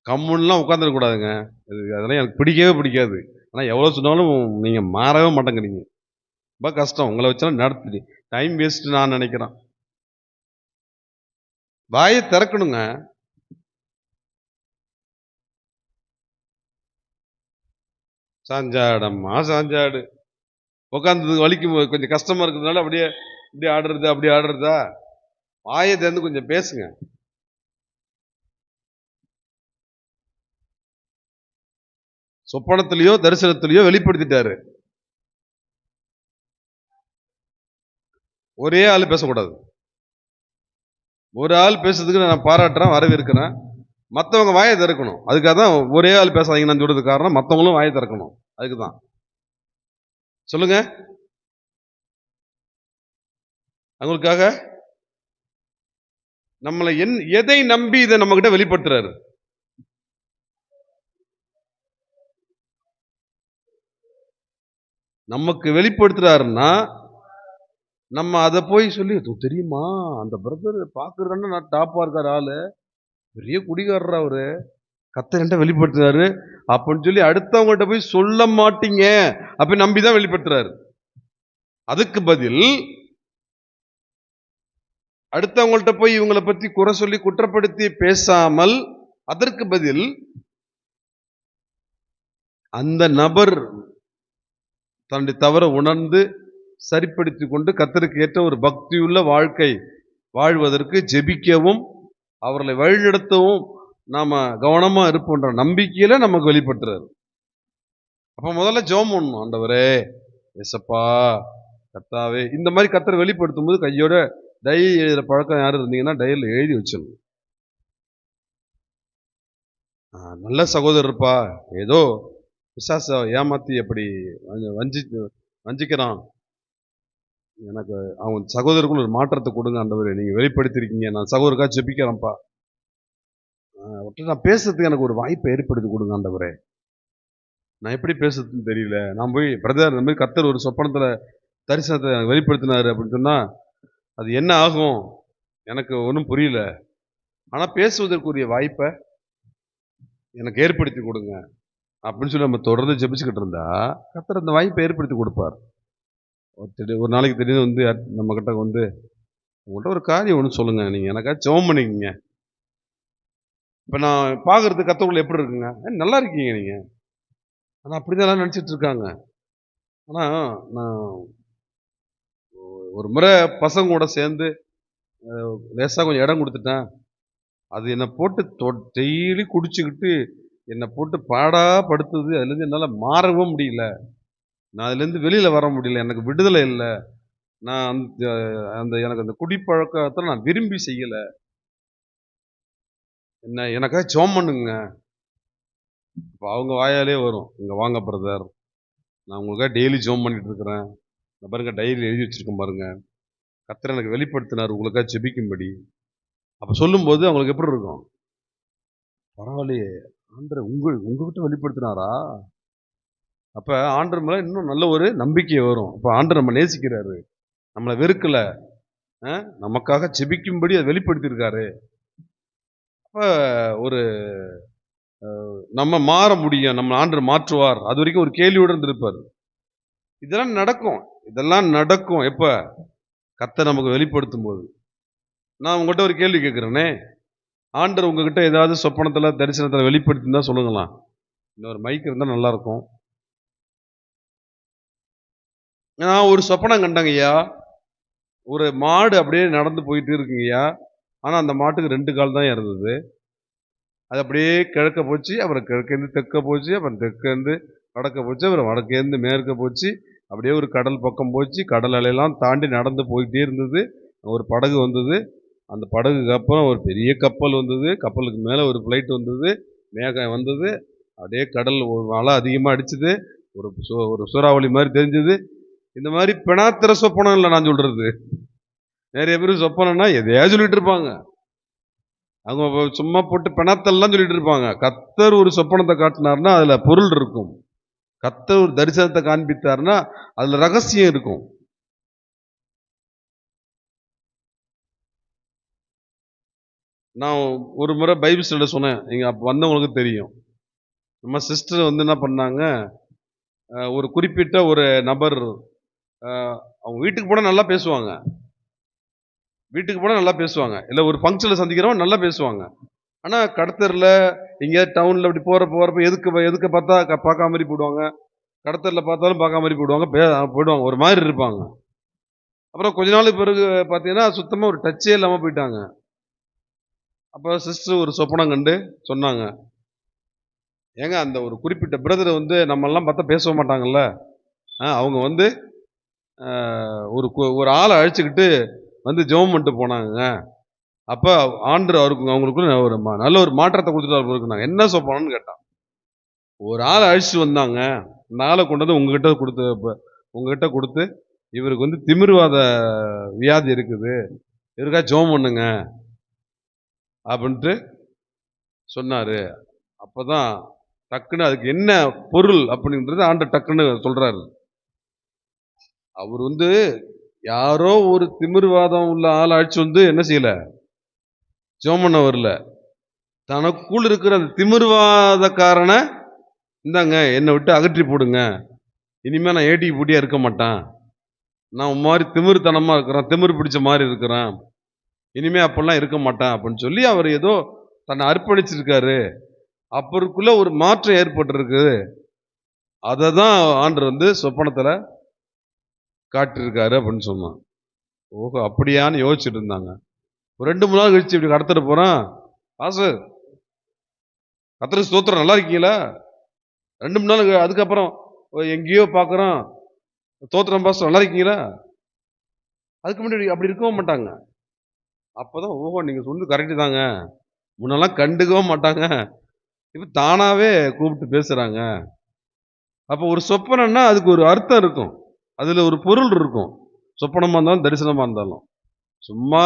கம்முன்லாம் உட்கார்ந்துட கூடாதுங்க. அதெல்லாம் எனக்கு பிடிக்கவே பிடிக்காது. ஆனா எவ்வளவு சொன்னாலும் நீங்க மாறவே மாட்டேங்கிறீங்க. ரொம்ப கஷ்டம். உங்கள வச்செல்லாம் நடத்தி டைம் வேஸ்ட் நான் நினைக்கிறேன். வாய திறக்கணுங்க. சாஞ்சாடம்மா சாஞ்சாடு. உட்கார்ந்தது வலிக்கும் கொஞ்சம் கஷ்டமா இருக்கிறதுனால அப்படியே இப்படி ஆடுறது, அப்படி ஆடுறதா? வாய திறந்து கொஞ்சம் பேசுங்க. சொப்பனத்திலயோ, தரிசனத்திலயோ வெளிப்படுத்திட்டாரு. ஒரே ஆளு பேசக்கூடாது. ஒரு ஆள் பேசுறதுக்கு நான் பாராட்டுறேன், வரவேற்கிறேன். மத்தவங்க வாயை திறக்கணும். அதுக்காக தான் ஒரே ஆள் பேசாதீங்கன்னு நான் சொல்றதுக்கு காரணம், மத்தவங்களும் வாயை திறக்கணும். அதுக்கு தான். சொல்லுங்க. அவங்களுக்காக நம்மளை எதை நம்பி இதை நம்ம கிட்ட வெளிப்படுத்துறாரு? நமக்கு வெளிப்படுத்துறாருன்னா நம்ம அதை போய் சொல்லி தெரியுமா அந்த பிரதர் பாக்குறதுன்னா நான் டாப்பா இருக்காரு ஆளு, பெரிய குடிகாரர் அவரு, கர்த்தர் வெளிப்படுத்துறாரு அப்படின்னு சொல்லி அடுத்தவங்கள்ட்ட போய் சொல்ல மாட்டீங்க. அப்ப நம்பிதான் வெளிப்படுத்துறாரு. அதுக்கு பதில் அடுத்தவங்கள்ட்ட போய் இவங்களை பத்தி குறை சொல்லி குற்றப்படுத்தி பேசாமல், அதற்கு பதில் அந்த நபர் தன்னுடைய தவற உணர்ந்து சரிப்படுத்திக் கொண்டு கர்த்தருக்கு ஏற்ற ஒரு பக்தியுள்ள வாழ்க்கை வாழ்வதற்கு ஜெபிக்கவும் அவர்களை வழிநடத்தவும் நாம கவனமா இருப்போன்ற நம்பிக்கையில நமக்கு வெளிப்படுத்துறாரு. அப்ப முதல்ல ஜெபம் பண்ணணும். ஆண்டவரே, ஏசப்பா, கர்த்தாவே, இந்த மாதிரி கர்த்தர் வெளிப்படுத்தும் போது கையோட டைரி எழுதுற பழக்கம் யாரும் இருந்தீங்கன்னா டைரியில் எழுதி வச்சிடணும். நல்ல சகோதரர்ப்பா, ஏதோ பிசாச ஏமாத்தி அப்படி வஞ்சிக்கிறான். எனக்கு அவன் சகோதரருக்குள்ள ஒரு மாற்றத்தை கொடுங்க ஆண்டவரே. நீங்க வெளிப்படுத்திருக்கீங்க. நான் சகோதரருக்காக ஜெபிக்கிறேன்ப்பா. நான் பேசுறதுக்கு எனக்கு ஒரு வாய்ப்பை ஏற்படுத்தி கொடுங்க ஆண்டவரே. நான் எப்படி பேசுறதுன்னு தெரியல. நான் போய் பிரதர் இந்த மாதிரி கர்த்தர் ஒரு சொப்பனத்துல தரிசனத்தை எனக்கு வெளிப்படுத்தினாரு அப்படின்னு சொன்னா, அது என்ன ஆகும்? எனக்கு ஒன்றும் புரியல. ஆனா பேசுவதற்குரிய வாய்ப்பை எனக்கு ஏற்படுத்தி கொடுங்க அப்படின்னு சொல்லி நம்ம தொடர்ந்து ஜெபிச்சுக்கிட்டு இருந்தா, கர்த்தர் அந்த வாய்ப்பை ஏற்படுத்தி கொடுப்பார். ஒரு நாளைக்கு திடீர்னு வந்து நம்ம கிட்ட வந்து, உங்கள்கிட்ட ஒரு காரியம் ஒன்று சொல்லுங்க. நீங்க எனக்காக ஜெபம் பண்ணிக்கங்க. இப்ப நான் பார்க்கறதுக்கு கர்த்தருக்குள்ள எப்படி இருக்குங்க? நல்லா இருக்கீங்க நீங்க. ஆனா அப்படிதான் எல்லாரும் நினைச்சிட்டு இருக்காங்க. ஆனா நான் ஒரு முறை பசங்க கூட சேர்ந்து லேசா கொஞ்சம் இடம் கொடுத்துட்டேன். அது என்னை போட்டு டெய்லி குடிச்சுக்கிட்டு என்னை போட்டு பாடா படுத்துது. அதுலேருந்து என்னால் மாறவும் முடியல. நான் அதுலேருந்து வெளியில வர முடியல. எனக்கு விடுதலை இல்லை. நான் அந்த அந்த எனக்கு அந்த குடிப்பழக்கத்தை நான் விரும்பி செய்யல. எனக்காக ஜெபம் பண்ணுங்க. இப்போ அவங்க வாயாலே வரும், இங்க வாங்க பிரதர், நான் உங்களுக்காக டெய்லி ஜெபம் பண்ணிட்டு இருக்கிறேன். இந்த பாருங்க டைரியில் எழுதி வச்சிருக்கேன் பாருங்க, கர்த்தர் எனக்கு வெளிப்படுத்தினார் உங்களுக்காக ஜெபிக்கும்படி. அப்ப சொல்லும்போது அவங்களுக்கு எப்படி இருக்கும்? பரவாயில்லையே, ஆண்டவர் உங்ககிட்ட வெளிப்படுத்தினாரா? அப்ப ஆண்டவர் மேல இன்னும் நல்ல ஒரு நம்பிக்கை வரும். அப்ப ஆண்டவர் நம்ம நேசிக்கிறாரு, நம்மளை வெறுக்கல, நமக்காக ஜெபிக்கும்படி அதை வெளிப்படுத்தியிருக்காரு. அப்ப ஒரு நம்ம மாற முடியும், நம்ம ஆண்டவர் மாற்றுவார். அது வரைக்கும் ஒரு கேள்வியோடு இருந்திருப்பார். இதெல்லாம் நடக்கும். இதெல்லாம் நடக்கும் எப்ப? கர்த்தர் நமக்கு வெளிப்படுத்தும் போது. நான் உங்ககிட்ட ஒரு கேள்வி கேட்கிறேனே, ஆண்டவர் உங்ககிட்ட ஏதாவது சொப்பனத்துல தரிசனத்துல வெளிப்படுத்தினா சொல்லுங்களாம். இன்னொரு மைக் இருந்தா நல்லா இருக்கும். நான் ஒரு சொப்பனம் கண்டேங்கய்யா. ஒரு மாடு அப்படியே நடந்து போயிட்டு இருக்குங்கய்யா. ஆனா அந்த மாட்டுக்கு 2 கால் தான் இருந்தது. அது அப்படியே கிழக்க போச்சு, அப்புறம் கிழக்கேந்து தெற்க போச்சு, அப்புறம் தெற்கேந்து வடக்க போச்சு, அப்புறம் வடக்கேந்து மேற்க போச்சு. அப்படியே ஒரு கடல் பக்கம் போச்சு. கடல் அலையெல்லாம் தாண்டி நடந்து போயிட்டே இருந்தது. ஒரு படகு வந்தது. அந்த படகுக்கு அப்புறம் ஒரு பெரிய கப்பல் வந்தது. கப்பலுக்கு மேலே ஒரு ஃப்ளைட் வந்தது. மேகம் வந்தது. அப்படியே கடல் அலை அதிகமாக அடிச்சுது. ஒரு சூறாவளி மாதிரி தெரிஞ்சது. இந்த மாதிரி பெணாத்திர சொப்பனம் இல்லை நான் சொல்றது. நிறைய பேர் சொப்பனம்னா எதையாவது சொல்லிட்டு இருப்பாங்க. அவங்க சும்மா போட்டு பெணாத்தல்லாம் சொல்லிட்டு இருப்பாங்க. கர்த்தர் ஒரு சொப்பனத்தை காட்டினார்னா அதுல பொருள் இருக்கும். கர்த்தர் ஒரு தரிசனத்தை காண்பித்தார்னா அதுல ரகசியம் இருக்கும். நான் ஒரு முறை பைபிள் ஸ்டடியில் சொன்னேன். நீங்க அப்போ வந்தவங்களுக்கு தெரியும். நம்ம சிஸ்டர் வந்து என்ன பண்ணாங்க, ஒரு குறிப்பிட்ட ஒரு நபர் அவங்க வீட்டுக்கு போனால் நல்லா பேசுவாங்க. வீட்டுக்கு போனால் நல்லா பேசுவாங்க. இல்லை ஒரு ஃபங்க்ஷனில் சந்திக்கிறவங்க நல்லா பேசுவாங்க. ஆனால் கடத்தரில் இங்கே டவுனில் இப்படி போகிறப்ப எதுக்கு பார்த்தா பார்க்காம மாதிரி போயிடுவாங்க. கடத்தரில் பார்த்தாலும் பார்க்காம மாதிரி போயிடுவாங்க. போயிடுவாங்க, ஒரு மாதிரி இருப்பாங்க. அப்புறம் கொஞ்ச நாளுக்கு பிறகு பார்த்தீங்கன்னா சுத்தமாக ஒரு டச்சே இல்லாமல் போயிட்டாங்க. அப்போ சிஸ்டர் ஒரு சொப்பனம் கண்டு சொன்னாங்க, ஏங்க அந்த ஒரு குறிப்பிட்ட பிரதரை வந்து நம்மெல்லாம் பார்த்தா பேச மாட்டாங்கல்ல, அவங்க வந்து ஒரு ஆளை அழைச்சிக்கிட்டு வந்து ஜெபம் பண்ணிட்டு போனாங்க. அப்போ ஆண்டவர் அவங்களுக்குள்ள ஒரு நல்ல ஒரு மாற்றத்தை கொடுத்துட்டு நாங்கள் என்ன சொப்பனம்னு கேட்டான். ஒரு ஆளை அழைச்சிட்டு வந்தாங்க. அந்த ஆளை கொண்டு வந்து உங்ககிட்ட கொடுத்து இவருக்கு வந்து திமிர்வாத வியாதி இருக்குது, இவருக்கா ஜெபம் பண்ணுங்க அப்படின்ட்டு சொன்னாரு. அப்பதான் டக்குன்னு அதுக்கு என்ன பொருள் அப்படின்றது ஆண்டவர் டக்குன்னு சொல்றாரு. அவர் வந்து யாரோ ஒரு திமிர்வாதம் உள்ள ஆள் அழைச்சு வந்து என்ன செய்யல, ஜெபம் பண்ண வரல. தனக்குள் இருக்கிற அந்த திமிர்வாதக்காரனை இந்தாங்க என்னை விட்டு அகற்றி போடுங்க, இனிமே நான் ஏட்டி பூட்டியா இருக்க மாட்டேன், நான் மாதிரி திமிர்த்தனமா இருக்கிறேன், திமிர் பிடிச்ச மாதிரி இருக்கிறேன், இனிமே அப்பெல்லாம் இருக்க மாட்டேன் அப்படின்னு சொல்லி அவர் ஏதோ தன்னை அர்ப்பணிச்சிருக்காரு. அப்பருக்குள்ள ஒரு மாற்றம் ஏற்பட்டிருக்கு. அதை தான் ஆண்டவர் வந்து சொப்பனத்துல காட்டிருக்காரு அப்படின்னு சொன்னான். ஓஹோ அப்படியான்னு யோசிச்சுட்டு இருந்தாங்க. ஒரு 2-3 நாள் கழிச்சு இப்படி கடத்திட்டு போறான். ஆசர் கர்த்தருக்கு ஸ்தோத்திரம், நல்லா இருக்கீங்களா? 2-3 நாள் அதுக்கப்புறம் எங்கேயோ பார்க்குறோம், ஸ்தோத்திரம் பாஸ்டர் நல்லா இருக்கீங்களா? அதுக்கு முன்னாடி அப்படி இருக்கவும் மாட்டாங்க. அப்போதான் ஓஹோ நீங்க சொன்னது கரெக்டு தாங்க, முன்னெல்லாம் கண்டுக்கவும் மாட்டாங்க, இப்போ தானாவே கூப்பிட்டு பேசுறாங்க. அப்போ ஒரு சொப்பனம்னா அதுக்கு ஒரு அர்த்தம் இருக்கும், அதுல ஒரு பொருள் இருக்கும். சொப்பனமா இருந்தாலும் தரிசனமா இருந்தாலும் சும்மா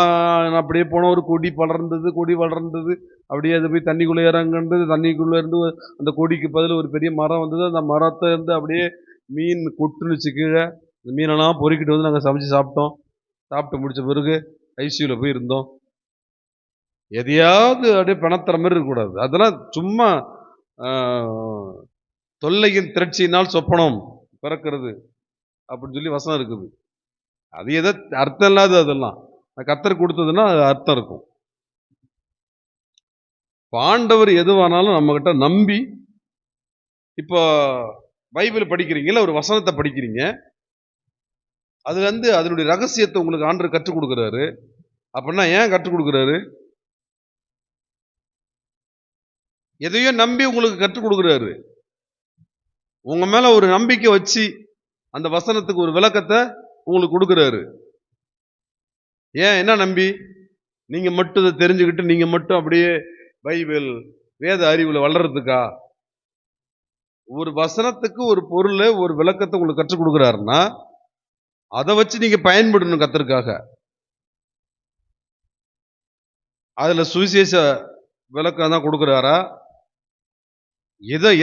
அப்படியே போன ஒரு கொடி வளர்ந்தது, அப்படியே அது போய் தண்ணிக்குள்ளே இறங்குனது, தண்ணிக்குள்ளே இருந்து அந்த கொடிக்கு பதில் ஒரு பெரிய மரம் வந்தது. அந்த மரத்தை இருந்து அப்படியே மீன் கொட்டுனுச்சு கீழே. இந்த மீனெல்லாம் பொறுக்கிட்டு வந்து நாங்கள் சமைச்சு சாப்பிட்டோம். சாப்பிட்டு முடிச்ச பிறகு ஐசியூவில் போய் இருந்தோம். எதையாவது அப்படியே பிணத்துற மாதிரி இருக்கக்கூடாது. அதெல்லாம் சும்மா தொல்லையின் திரட்சியினால் சொப்பனம் பிறக்கிறது அப்படின்னு சொல்லி வசனம் இருக்குது. அது எதோ அர்த்தம் இல்லாது, அதெல்லாம் கர்த்தர் கொடுத்ததுன்னா அது அர்த்தம் இருக்கும். ஆண்டவர் எதுவானாலும் நம்ம கிட்ட நம்பி, இப்போ பைபிள் படிக்கிறீங்கல்ல, ஒரு வசனத்தை படிக்கிறீங்க, அதுல இருந்து அதனுடைய ரகசியத்தை உங்களுக்கு ஆண்டவர் கற்றுக் கொடுக்குறாரு. அப்படின்னா ஏன் கற்றுக் கொடுக்குறாரு? எதையோ நம்பி உங்களுக்கு கற்றுக் கொடுக்குறாரு. உங்க மேல ஒரு நம்பிக்கை வச்சு அந்த வசனத்துக்கு ஒரு விளக்கத்தை உங்களுக்கு கொடுக்குறாரு. ஏன், என்ன நம்பி? நீங்க மட்டும் இதை தெரிஞ்சுக்கிட்டு நீங்க மட்டும் அப்படியே பைபிள் வேத அறிவுல வளர்றதுக்கா? ஒரு வசனத்துக்கு ஒரு பொருளை ஒரு விளக்கத்தை உங்களுக்கு கற்றுக் கொடுக்குறாருன்னா அதை வச்சு நீங்க பயன்படணும் கர்த்தருக்காக. அதுல சுவிசேஷ விளக்கம் தான் கொடுக்குறாரா?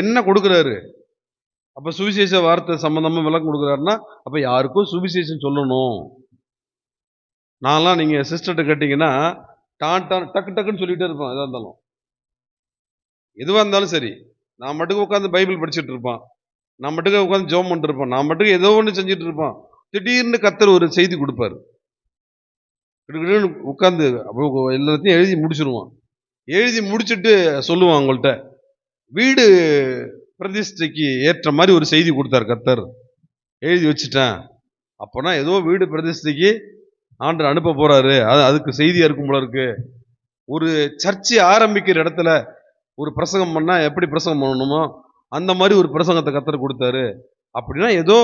என்ன கொடுக்குறாரு? அப்ப சுவிசேஷ வார்த்தை சம்பந்தமா விளக்கம் கொடுக்குறாருன்னா அப்ப யாருக்கும் சுவிசேஷம் சொல்லணும். நான்லாம் நீங்க சிஸ்டர்கிட்ட கேட்டீங்கன்னா டக்கு டக்குன்னு சொல்லிட்டே இருப்பான். எதுவா இருந்தாலும் சரி, நான் மட்டும் உட்காந்து பைபிள் படிச்சுட்டு இருப்பான், நான் மட்டும் உட்காந்து ஜெபம் பண்ணிட்டு இருப்பான், நான் மட்டும் ஏதோ ஒன்று செஞ்சுட்டு இருப்பான். திடீர்னு கர்த்தர் ஒரு செய்தி கொடுப்பாரு. உட்காந்து எல்லாத்தையும் எழுதி முடிச்சிருவான். எழுதி முடிச்சுட்டு சொல்லுவான், உங்கள்கிட்ட வீடு பிரதிஷ்டைக்கு ஏற்ற மாதிரி ஒரு செய்தி கொடுத்தார் கர்த்தர், எழுதி வச்சுட்டேன். அப்போனா ஏதோ வீடு பிரதிஷ்டைக்கு ஆண்டவர் அனுப்ப போறாரு, அதுக்கு செய்தியா இருக்கும் போல இருக்கு. ஒரு சர்ச்சை ஆரம்பிக்கிற இடத்துல ஒரு பிரசங்கம் பண்ணா எப்படி பிரசங்கம் பண்ணணுமோ அந்த மாதிரி ஒரு பிரசங்கத்தை கர்த்தர் கொடுத்தாரு. அப்படின்னா ஏதோ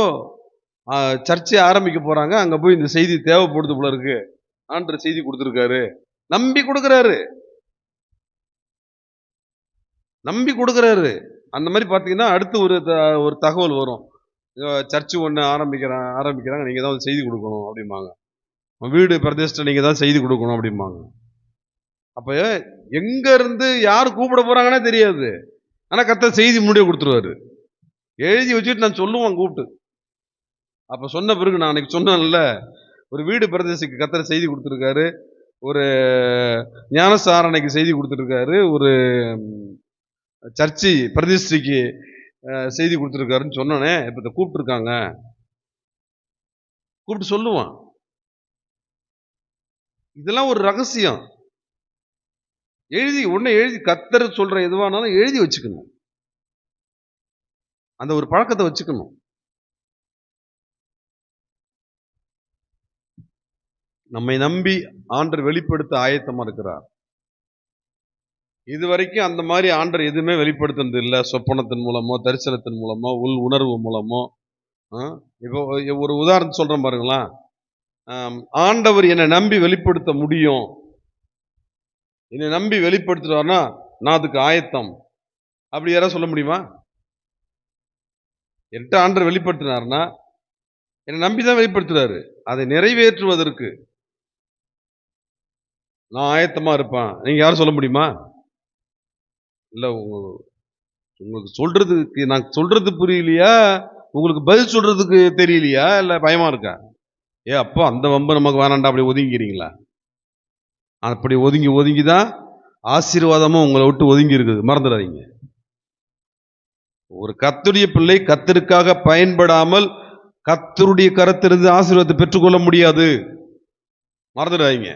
சர்ச்சை ஆரம்பிக்க போறாங்க, அங்க போய் இந்த செய்தி தேவைப்படுது போல இருக்கு, ஆண்டவர் செய்தி கொடுத்துருக்காரு. நம்பி கொடுக்குறாரு, நம்பி கொடுக்குறாரு. அந்த மாதிரி பார்த்தீங்கன்னா அடுத்து ஒரு தகவல் வரும். சர்ச்சு ஒன்று ஆரம்பிக்கிறாங்க, நீங்க தான் செய்தி கொடுக்கணும் அப்படிம்பாங்க. வீடு பிரதிஷ்டை நீங்க தான் செய்தி கொடுக்கணும் அப்படிம்பாங்க. அப்ப எங்க இருந்து யார் கூப்பிட போறாங்கன்னே தெரியாது. ஆனா கர்த்தர் செய்தி முன்னாடியே கொடுத்துருவாரு, எழுதி வச்சுட்டு நான் சொல்லுவான் கூப்பிட்டு. அப்ப சொன்ன பிறகு நான் அன்னைக்கு சொன்னேன்ல, ஒரு வீடு பிரதேசத்துக்கு கர்த்தர் செய்தி கொடுத்துருக்காரு, ஒரு ஞானசாரணைக்கு செய்தி கொடுத்துருக்காரு, ஒரு சர்ச்சு பிரதிஷ்டைக்கு செய்தி கொடுத்துருக்காருன்னு சொன்னோன்னே இப்ப இதை கூப்பிட்டுருக்காங்க, கூப்பிட்டு சொல்லுவான். இதெல்லாம் ஒரு ரகசியம். எழுதி கர்த்தர் சொல்ற எதுவானாலும் எழுதி வச்சுக்கணும். அந்த ஒரு பழக்கத்தை வச்சுக்கணும். நம்மை நம்பி ஆண்டவர் வெளிப்படுத்த ஆயத்தமா இருக்கிறார். இதுவரைக்கும் அந்த மாதிரி ஆண்டவர் எதுவுமே வெளிப்படுத்துறது இல்லை. சொப்பனத்தின் மூலமோ, தரிசனத்தின் மூலமோ, உள் உணர்வு மூலமோ. இப்போ ஒரு உதாரணம் சொல்றேன் பாருங்களேன். ஆண்டவர் என்னை நம்பி வெளிப்படுத்த முடியும், என்னை நம்பி வெளிப்படுத்துறாருன்னா நான் அதுக்கு ஆயத்தம், அப்படி யாராவது சொல்ல முடியுமா? என்கிட்ட ஆண்டவர் வெளிப்படுத்தினார்னா என்னை நம்பிதான் வெளிப்படுத்துறாரு. அதை நிறைவேற்றுவதற்கு நான் ஆயத்தமா இருப்பேன். நீங்க யாரும் சொல்ல முடியுமா? இல்ல, உங்களுக்கு சொல்றதுக்கு நான் சொல்றது புரியலையா, உங்களுக்கு பதில் சொல்றதுக்கு தெரியலையா, இல்ல பயமா இருக்கா? அப்போ அந்த வம்பு நமக்கு வேணாண்டா அப்படி ஒதுங்கிறீங்களா? அப்படி ஒதுங்கிதான் ஆசீர்வாதமும் உங்களை விட்டு ஒதுங்கி இருக்குது, மறந்துடாதீங்க. ஒரு கர்த்தருடைய பிள்ளை கர்த்தருக்காக பயன்படாமல் கர்த்தருடைய கரத்திலிருந்து ஆசீர்வாதத்தை பெற்றுக்கொள்ள முடியாது, மறந்துடாதீங்க.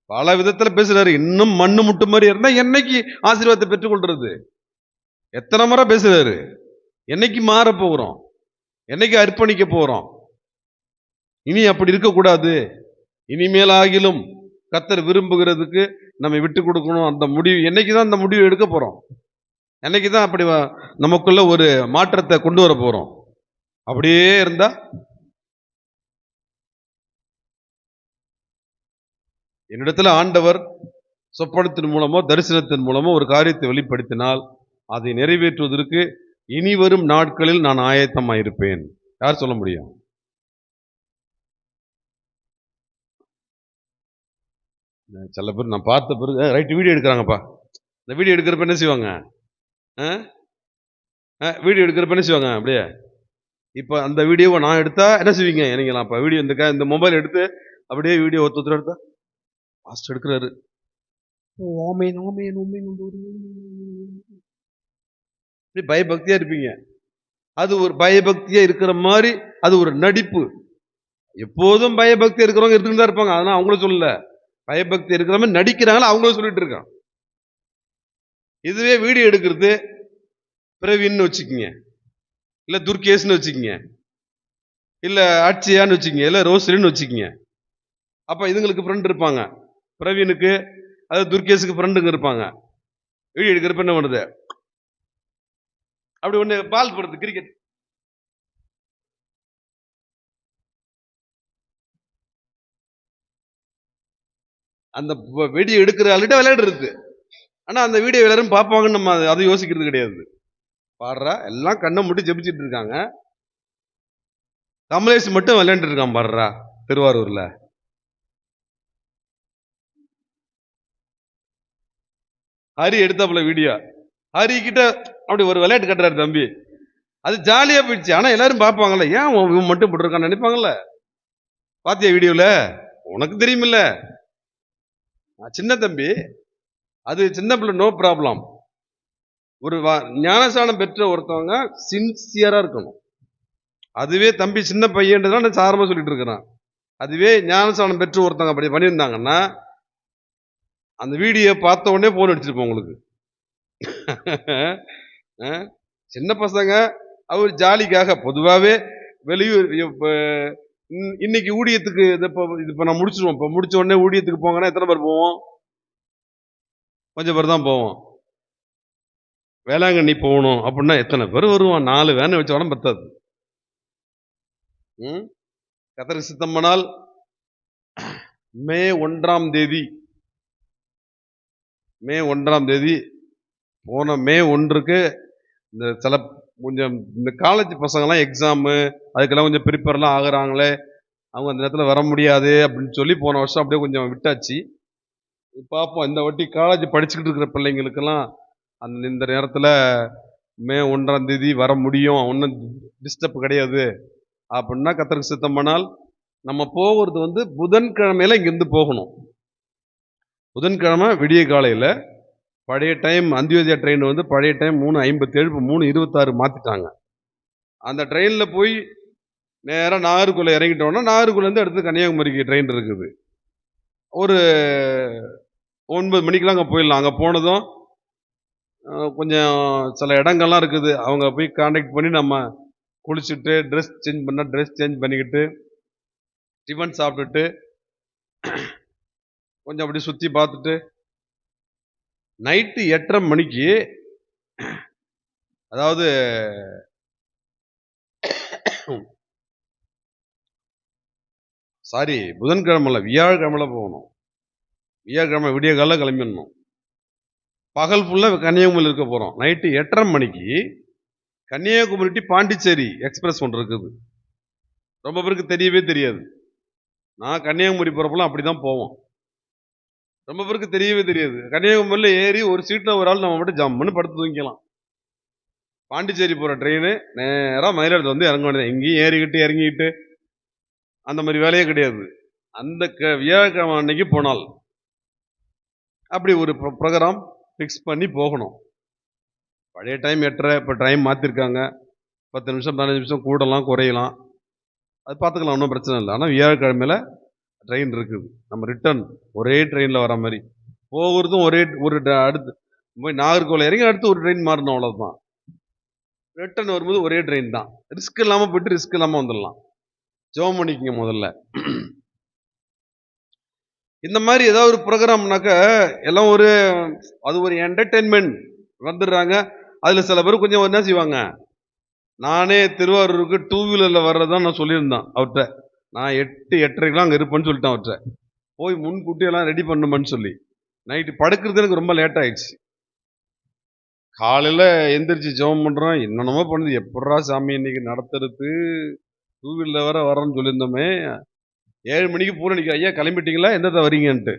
பல விதத்துல பேசுறாரு. இன்னும் மண்ணு முட்டு மாதிரி இருந்தா என்னைக்கு ஆசீர்வாதத்தை பெற்றுக்கொள்றது? எத்தனை முறை பேசுறாரு. என்னைக்கு மாற போகிறோம், என்னைக்கு அர்ப்பணிக்க போறோம்? இனி அப்படி இருக்கக்கூடாது. இனிமேல் ஆகிலும் கர்த்தர் விரும்புகிறதுக்கு நம்ம விட்டு கொடுக்கணும். அந்த முடிவு என்னைக்குதான் அந்த முடிவு எடுக்க போறோம்? என்னைக்குதான் அப்படி நமக்குள்ள ஒரு மாற்றத்தை கொண்டு வர போறோம்? அப்படியே இருந்தா என்னிடத்துல ஆண்டவர் சொப்பனத்தின் மூலமோ தரிசனத்தின் மூலமோ ஒரு காரியத்தை வெளிப்படுத்தினால் அதை நிறைவேற்றுவதற்கு இனி வரும் நாட்களில் நான் ஆயத்தமாயிருப்பேன். யார் சொல்ல முடியும்? சில பேர் நான் பார்த்த பிறகு ரைட்டு வீடியோ எடுக்கிறாங்கப்பா. இந்த வீடியோ எடுக்கிறப்ப என்ன செய்வாங்க? வீடியோ எடுக்கிறப்ப என்ன செய்வாங்க? அப்படியே இப்போ அந்த வீடியோவை நான் எடுத்தா என்ன செய்வீங்க? நீங்களாம் இப்போ வீடியோ இந்த மொபைல் எடுத்து அப்படியே வீடியோ ஒருத்தர் எடுத்தா பாஸ்ட் எடுக்கிறாரு. பயபக்தியா இருப்பீங்க. அது ஒரு பயபக்தியா இருக்கிற மாதிரி அது ஒரு நடிப்பு. எப்போதும் பயபக்தி இருக்கிறவங்க இருந்துட்டு தான் இருப்பாங்க. அதனால அவங்களும் சொல்லல. பயபக்தி இருக்கிற மாதிரி நடிக்கிறாங்களா அவங்களும் சொல்லிட்டு இருக்கான். இதுவே வீடியோ எடுக்கிறது பிரவீன் வச்சுக்கீங்க, இல்ல துர்கேஷ்னு வச்சுக்கீங்க, இல்ல அட்சியான்னு வச்சுக்கீங்க, இல்ல ரோஸ்லின்னு வச்சுக்கீங்க. அப்ப இதுங்களுக்கு ஃப்ரெண்ட் இருப்பாங்க. பிரவீனுக்கு அது துர்கேஷுக்கு ஃப்ரெண்டுங்க இருப்பாங்க. வீடியோ எடுக்கிறப்ப என்ன பண்ணுது? அப்படி ஒண்ணு பால் போடுறது கிரிக்கெட். அந்த வீடியோ எடுக்கிற ஆளுகிட்ட விளையாடுறது. ஆனா அந்த வீடியோ எல்லாரும் பார்ப்பாங்கன்னு நம்ம அதை யோசிக்கிறது கிடையாது. பாடுறா எல்லாம் கண்ணை முட்டி ஜெபிச்சிட்டு இருக்காங்க. கமலேஷ் மட்டும் விளையாண்டு இருக்கான் பாடுறா திருவாரூர்ல. ஹரி எடுத்தாப்புல வீடியோ. ஹரி கிட்ட அப்படி ஒரு விளையாட்டு கட்டுறாரு தம்பி. அது ஜாலியா போயிடுச்சு. ஆனா எல்லாரும் பார்ப்பாங்கல்ல, ஏன் இவன் மட்டும் போட்டிருக்கான்னு நினைப்பாங்கல்ல. பாத்தியா வீடியோல? உனக்கு தெரியுமில்ல, சின்ன தம்பி, அது சின்ன பிள்ளை, நோ ப்ராப்ளம். ஒரு ஞானஸ்தானம் பெற்ற ஒருத்தவங்க சின்சியரா இருக்கணும். அதுவே தம்பி சின்ன பையன்றதான் நான் சாரமா சொல்லிட்டு இருக்கிறேன். அதுவே ஞானஸ்தானம் பெற்று ஒருத்தவங்க அப்படி பண்ணியிருந்தாங்கன்னா அந்த வீடியோ பார்த்த உடனே போன் அடிச்சிருப்போம் உங்களுக்கு. சின்ன பசங்க அவர் ஜாலிக்காக பொதுவாகவே வெளியூர் இன்னைக்கு ஊழியத்துக்கு இப்ப நான் முடிச்சிருவோம். இப்ப முடிச்ச உடனே ஊழியத்துக்கு போங்கன்னா எத்தனை பேர் போவோம்? கொஞ்சம் பேர் தான் போவோம். வேளாங்கண்ணி போகணும் அப்படின்னா எத்தனை பேர் வருவான்? 4 வேனை வச்சோன்னா பத்தாது. கர்த்தருக்கு சித்தமானால் மே 1ஆம் தேதி போன மே 1க்கு இந்த சில கொஞ்சம் இந்த காலேஜ் பசங்கள்லாம் எக்ஸாமு அதுக்கெல்லாம் கொஞ்சம் ப்ரிப்பேர்லாம் ஆகுறாங்களே, அவங்க அந்த நேரத்தில் வர முடியாது அப்படின்னு சொல்லி போன வருஷம் அப்படியே கொஞ்சம் விட்டாச்சு. பார்ப்போம் இந்த வாட்டி காலேஜ் படிச்சுக்கிட்டு இருக்கிற பிள்ளைங்களுக்கெல்லாம் இந்த நேரத்தில் மே 1ஆம் தேதி வர முடியும், ஒன்றும் டிஸ்டர்ப் கிடையாது அப்படின்னா கர்த்தருக்கு சித்தமானால் நம்ம போகிறது புதன்கிழமையில இங்கேருந்து போகணும். புதன்கிழமை விடிய காலையில் பழைய டைம் அந்தியோதயா ட்ரெயின் பழைய டைம் 3:57 3:26 மாற்றிட்டாங்க. அந்த ட்ரெயினில் போய் நேராக நாகர்கோவில் இறங்கிட்டோம்னா நாகர்கோவிலேருந்து அடுத்து கன்னியாகுமரிக்கு ட்ரெயின் இருக்குது. ஒரு 9 மணிக்கெலாம் அங்கே போயிடலாம். அங்கே போனதும் கொஞ்சம் சில இடங்கள்லாம் இருக்குது, அவங்க போய் கான்டாக்ட் பண்ணி நம்ம குளிச்சுட்டு ட்ரெஸ் சேஞ்ச் பண்ணால் ட்ரெஸ் சேஞ்ச் பண்ணிக்கிட்டு டிஃபன் சாப்பிட்டுட்டு கொஞ்சம் அப்படி சுற்றி பார்த்துட்டு நைட்டு 8:30 மணிக்கு, அதாவது சாரி புதன்கிழமை வியாழக்கிழமையில போகணும். வியாழக்கிழமை விடிய கால கிளம்பிடணும். பகல் ஃபுல்லாக கன்னியாகுமரியில் இருக்க போகிறோம். நைட்டு 8:30 மணிக்கு கன்னியாகுமரி டு பாண்டிச்சேரி எக்ஸ்பிரஸ் ஒன்று இருக்குது. ரொம்ப பேருக்கு தெரியவே தெரியாது. நான் கன்னியாகுமரி போகிறப்பெல்லாம் அப்படி தான் போவோம். ரொம்ப பேருக்கு தெரியவே தெரியாது. கன்னியாகுமரியில் ஏறி ஒரு சீட்டில் ஒரு ஆள் நம்ம மட்டும் ஜம்முன்னு படுத்து தூங்கிக்கலாம். பாண்டிச்சேரி போகிற ட்ரெயின் நேராக மயிலாடுதுறை இறங்க வேண்டியது. எங்கேயும் ஏறிக்கிட்டு இறங்கிக்கிட்டு அந்த மாதிரி வேலையே கிடையாது. அந்த வியாழக்கிழமை அன்னைக்கு போனால் அப்படி ஒரு ப்ரோக்ராம் ஃபிக்ஸ் பண்ணி போகணும். பழைய டைம் 8:30, இப்போ டைம் மாற்றிருக்காங்க. 10 நிமிஷம் 15 நிமிஷம் கூடலாம் குறையலாம், அது பார்த்துக்கலாம், ஒன்றும் பிரச்சனை இல்லை. ஆனால் வியாழக்கிழமையில் ட்ரெயின் இருக்குது. நம்ம ரிட்டர்ன் ஒரே ட்ரெயினில் வர மாதிரி போகிறதும் ஒரு அடுத்து போய் நாகர்கோவில் இறங்கி அடுத்து ஒரு ட்ரெயின் மாறணும், அவ்வளோதான். ரிட்டர்ன் வரும்போது ஒரே ட்ரெயின் தான். ரிஸ்க் இல்லாமல் போயிட்டு ரிஸ்க் இல்லாமல் வந்துடலாம். ஜோம் பண்ணிக்கங்க முதல்ல. இந்த மாதிரி ஏதாவது ஒரு ப்ரோக்ராம்னாக்க எல்லாம் அது ஒரு என்டர்டெயின்மெண்ட் வந்துடுறாங்க. அதில் சில பேர் கொஞ்சம் என்ன செய்வாங்க, நானே திருவாரூருக்கு 2 வீலரில் வர்றதான் நான் சொல்லியிருந்தேன் அவர்கிட்ட. நான் 8:30 அங்கே இருப்பேன்னு சொல்லிட்டேன் அவர்கிட்ட. போய் முன்கூட்டியெல்லாம் ரெடி பண்ணுமென்னு சொல்லி நைட்டு படுக்கிறது எனக்கு ரொம்ப லேட் ஆயிடுச்சு. காலையில் எந்திரிச்சு ஜெபம் பண்ணுறோம், என்னென்னமோ பண்ணுது. எப்படா சாமி இன்னைக்கு நடத்துறது, 2 வீலரில் வர வரேன்னு சொல்லியிருந்தோமே. 7 மணிக்கு பூரணிக்கு ஐயா கிளம்பிட்டீங்களா, எந்த வரீங்கன்ட்டு.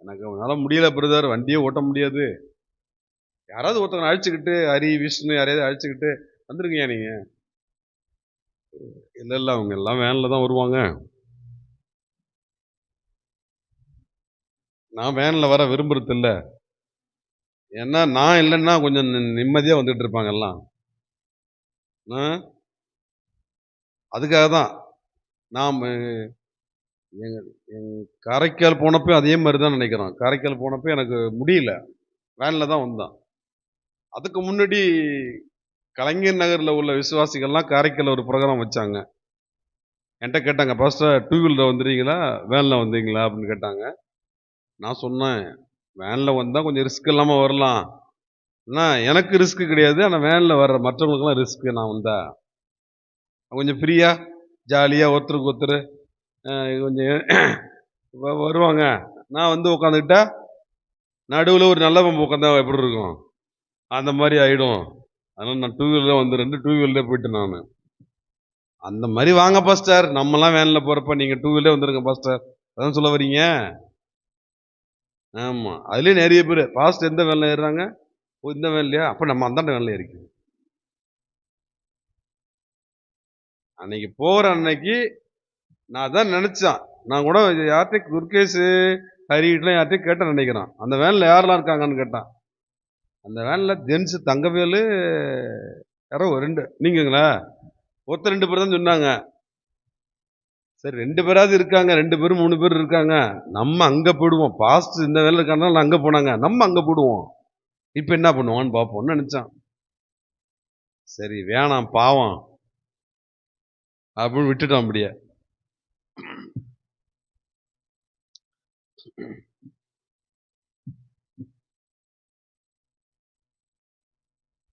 எனக்கு அதனால முடியல பிரதர், வண்டியே ஓட்ட முடியாது, யாராவது ஒருத்தவங்க அழைச்சிக்கிட்டு, ஹரி விஷ்ணு யாரையாவது அழைச்சிக்கிட்டு வந்துருங்கய்யா நீங்க. இல்ல இல்ல, அவங்க எல்லாம் வேன்ல தான் வருவாங்க, நான் வேன்ல வர விரும்புறது இல்ல. ஏன்னா நான் இல்லைன்னா கொஞ்சம் நிம்மதியா வந்துட்டு இருப்பாங்க எல்லாம். அதுக்காக தான் நான் எங்க காரைக்கால் போனப்போ அதே மாதிரி தான் நினைக்கிறோம். காரைக்கால் போனப்போ எனக்கு முடியல, வேன்ல தான் வந்தோம். அதுக்கு முன்னாடி கலைஞர் நகர்ல உள்ள விசுவாசிகள்லாம் காரைக்கால் ஒரு ப்ரோக்ராம் வச்சாங்க. என்கிட்ட கேட்டாங்க, பாஸ்டர் டூ வீலர் வந்துடுறீங்களா வேன்ல வந்தீங்களா அப்படின்னு கேட்டாங்க. நான் சொன்னேன், வேன்ல வந்தா கொஞ்சம் ரிஸ்க் இல்லாம வரலாம், எனக்கு ரிஸ்க் கிடையாது, ஆனா வேன்ல வர்ற மற்றவங்களுக்குலாம் ரிஸ்க். நான் வந்தா கொஞ்சம் ஃப்ரீயா ஜாலியா ஒருத்தருக்கு ஒருத்தர் கொஞ்சம் வருவாங்க. நான் வந்து உட்காந்துக்கிட்டா நடுவில் ஒரு நல்ல பம்பு உட்காந்தா எப்படி இருக்கும், அந்த மாதிரி ஆயிடும். அதனால நான் டூ வீலர் வந்து 2 டூ வீலர்ல போயிட்டேன் நான். அந்த மாதிரி வாங்க பாஸ்டர், நம்மலாம் வேன்ல போறப்ப நீங்க டூ வீலர் வந்துருங்க பாஸ்டர், அதான் சொல்ல வரீங்க? ஆமா, அதுலயே நிறைய பேர் பாஸ்டர் எந்த வேன்ல ஏறுறாங்க, இந்த வேன்லையா, அப்ப நம்ம அந்தாண்ட வேன்ல ஏறிக்கணும். அன்னைக்கு போற அன்னைக்கு நான் தான் நினைச்சேன், நான் கூட யார்கிட்ட குர்கேஷ் ஹரிட்டெலாம் யார்கிட்டயும் கேட்டேன் நினைக்கிறேன், அந்த வேன்ல யாரெல்லாம் இருக்காங்கன்னு கேட்டான். அந்த வேன்ல ஜென்ஸ் தங்கவேலு யாரோ 2 நீங்களா ஒருத்தர் 2 பேர் தான் சொன்னாங்க. சரி 2 பேராவது இருக்காங்க, 2 பேரும் 3 பேர் இருக்காங்க, நம்ம அங்க போயிடுவோம், பாஸ்ட் இந்த வேலை இருக்காங்க அங்க போனாங்க, நம்ம அங்க போடுவோம், இப்ப என்ன பண்ணுவான்னு பார்ப்போம்னு நினைச்சான். சரி வேணாம் பாவம் அப்படின்னு விட்டுட்டான். அப்படியே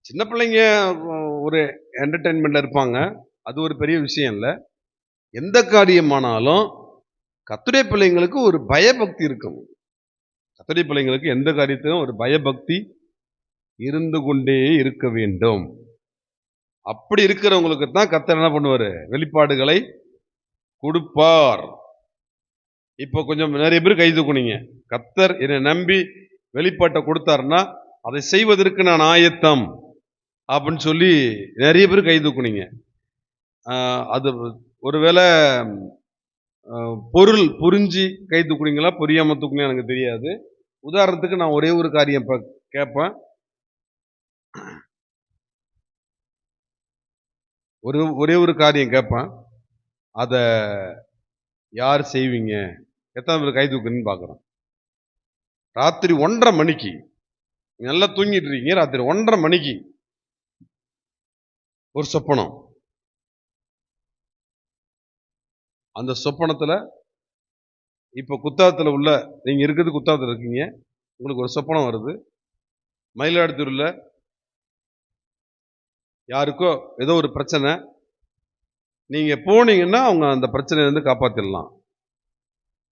சின்ன பிள்ளைங்க ஒரு என்டர்டைன்மெண்ட்ல இருப்பாங்க, அது ஒரு பெரிய விஷயம் இல்லை. எந்த காரியமானாலும் கர்த்தருடைய பிள்ளைங்களுக்கு ஒரு பயபக்தி இருக்கும். கர்த்தருடைய பிள்ளைங்களுக்கு எந்த காரியத்திலும் ஒரு பயபக்தி இருந்து கொண்டே இருக்க வேண்டும். அப்படி இருக்கிறவங்களுக்கு தான் கர்த்தர் என்ன பண்ணுவாரு, வெளிப்பாடுகளை கொடுப்பார். இப்ப கொஞ்சம் நிறைய பேர் கை தூக்குனீங்க, கர்த்தர் என்னை நம்பி வெளிப்பாட்டை கொடுத்தாருன்னா அதை செய்வதற்கு நான் ஆயத்தம் அப்படின்னு சொல்லி நிறைய பேர் கை தூக்குனீங்க. அது ஒருவேளை பொருள் புரிஞ்சு கை தூக்குனீங்களா புரியாம தூக்குனீங்களா எனக்கு தெரியாது. உதாரணத்துக்கு நான் ஒரே ஒரு காரியம் கேட்பேன், ஒரே ஒரு காரியம் கேட்பேன், அத யார் செய்வீங்க, எத்தனை பேர் கை தூக்குன்னு பார்க்குறோம். ராத்திரி 1:30 மணிக்கு நல்லா தூங்கிட்டு இருக்கீங்க, ராத்திரி 1:30 மணிக்கு ஒரு சொப்பனம். அந்த சொப்பனத்துல இப்ப குத்தாத்துல உள்ள நீங்க இருக்கிறது குத்தாத்துல இருக்கீங்க, உங்களுக்கு ஒரு சொப்பனம் வருது, மயிலாடுதுறையில யாருக்கோ ஏதோ ஒரு பிரச்சனை, நீங்க போனீங்கன்னா அவங்க அந்த பிரச்சனையில இருந்து காப்பாத்திடலாம்.